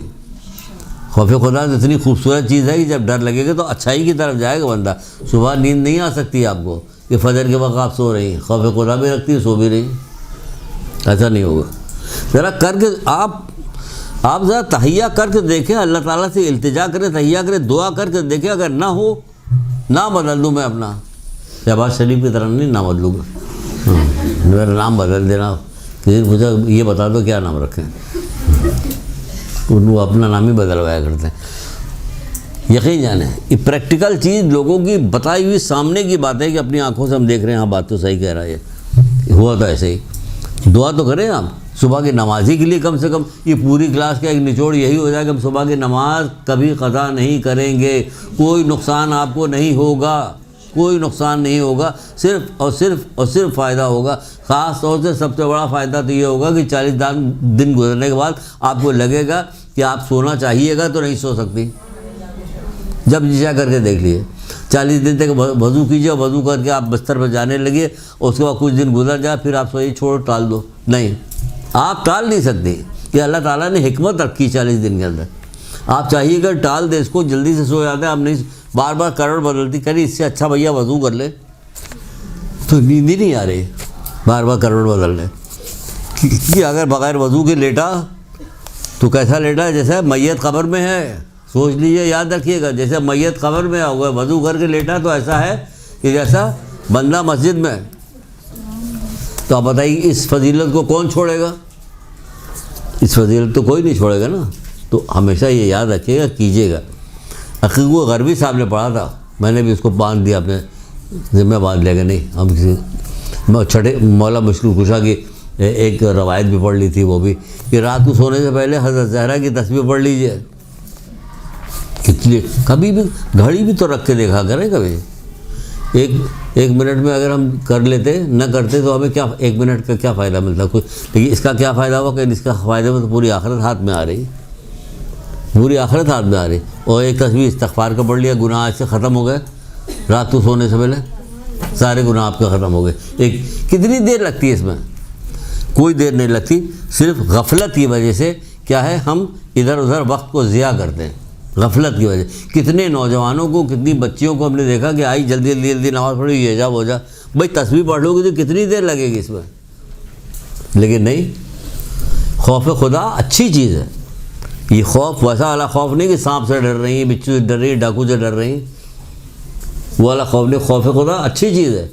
خوف خدا تو اتنی خوبصورت چیز ہے کہ جب ڈر لگے گا تو اچھائی کی طرف جائے گا بندہ. صبح نیند نہیں آ سکتی آپ کو کہ فجر کے وقت آپ سو رہی ہیں, خوف خدا بھی رکھتی ہے, سو بھی رہی, ایسا نہیں ہوگا. ذرا کر کے آپ ذرا تحیہ کر کے دیکھیں, اللہ تعالیٰ سے التجا کریں, تحیہ کریں, دعا کر کے دیکھیں. اگر نہ ہو نہ بدل دوں میں اپنا شہباز شریف کی طرح نہیں نہ بدلوں گا, میرا نام بدل دینا, مجھے یہ بتا دو کیا نام رکھیں. وہ اپنا نام ہی بدلوایا کرتے ہیں. یقین جانیں یہ پریکٹیکل چیز لوگوں کی بتائی ہوئی سامنے کی بات ہے کہ اپنی آنکھوں سے ہم دیکھ رہے ہیں. ہاں بات تو صحیح کہہ رہا ہے, ہوا تو ایسے ہی. دعا تو کریں آپ صبح کی نمازی کے لیے, کم سے کم یہ پوری کلاس کا ایک نچوڑ یہی ہو جائے کہ ہم صبح کی نماز کبھی قضا نہیں کریں گے. کوئی نقصان آپ کو نہیں ہوگا, کوئی نقصان نہیں ہوگا, صرف فائدہ ہوگا. خاص طور سے سب سے بڑا فائدہ تو یہ ہوگا کہ 40 دن گزرنے کے بعد آپ کو لگے گا کہ آپ سونا چاہیے گا تو نہیں سو سکتی. جب جیسا کر کے دیکھ لیے 40 دن تک وضو کیجیے, وضو کر کے آپ بستر پر جانے لگے, اور اس کے بعد کچھ دن گزر جائے پھر آپ سوئی چھوڑ ٹال دو. نہیں, آپ ٹال نہیں سکتے. کہ اللہ تعالیٰ نے حکمت رکھی 40 دن کے اندر. آپ چاہیے کہ ٹال دے اس کو, جلدی سے سو جاتے ہیں آپ, نہیں بار بار کروٹ بدلتی کری, اس سے اچھا بھیا وضو کر لے تو نیند ہی نہیں آ رہی بار بار کروٹ بدل لے. کہ اگر بغیر وضو کے لیٹا تو کیسا لیٹا, جیسے میت قبر میں ہے. سوچ لیجئے, یاد رکھیے گا, جیسے میت قبر میں ہوگا وضو کر کے لیٹا تو ایسا ہے کہ جیسا بندہ مسجد میں. تو آپ بتائیے اس فضیلت کو کون چھوڑے گا؟ اس فضیلت تو کوئی نہیں چھوڑے گا نا. تو ہمیشہ یہ یاد رکھیے گا, کیجیے گا. عقیق وہ غربی صاحب نے پڑھا تھا, میں نے بھی اس کو باندھ دیا, اپنے ذمہ باندھ لے گا. نہیں ہم کسی چھٹے مولا مشکل کشا کی ایک روایت بھی پڑھ لی تھی, وہ بھی کہ رات کو سونے سے پہلے حضرت زہرا کی تسبیح پڑھ لیجیے. کتنی کبھی بھی گھڑی بھی تو رکھ کے دیکھا کریں. کبھی ایک منٹ میں اگر ہم کر لیتے, نہ کرتے تو ہمیں کیا 1 منٹ کا کیا فائدہ ملتا کچھ. لیکن اس کا کیا فائدہ ہوا کہ اس کا فائدہ میں تو پوری آخرت ہاتھ میں آ رہی, پوری آخرت ہاتھ میں آ رہی. اور ایک تصویر استغفار کا پڑھ لیا, گناہ آج سے ختم ہو گئے. رات کو سونے سے پہلے سارے گناہ آپ کے ختم ہو گئے. ایک کتنی دیر لگتی ہے اس میں؟ کوئی دیر نہیں لگتی. صرف غفلت کی وجہ سے کیا ہے, ہم ادھر ادھر وقت کو ضیاع کرتے ہیں. غفلت کی وجہ کتنے نوجوانوں کو, کتنی بچیوں کو ہم نے دیکھا کہ آئی جلدی نماز پڑھی, یہ جا وہ جا. بھائی تصویر پڑھ لو گی تو کتنی دیر لگے گی اس میں؟ لیکن نہیں, خوف خدا اچھی چیز ہے. یہ خوف ویسا والا خوف نہیں کہ سانپ سے ڈر رہی ہیں, بچھو سے ڈر رہی ہیں, ڈاکو سے ڈر رہی ہیں, وہ والا خوف نہیں. خوف خدا اچھی چیز ہے,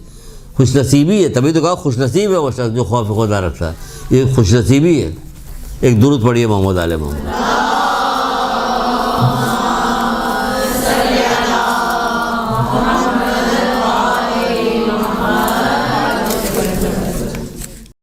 خوش نصیبی ہے. تبھی تو کہا خوش نصیب ہے وہ شخص جو خوف خدا رکھتا ہے. یہ خوش نصیبی ہے. ایک درود پڑھیے محمد علیہ محمد.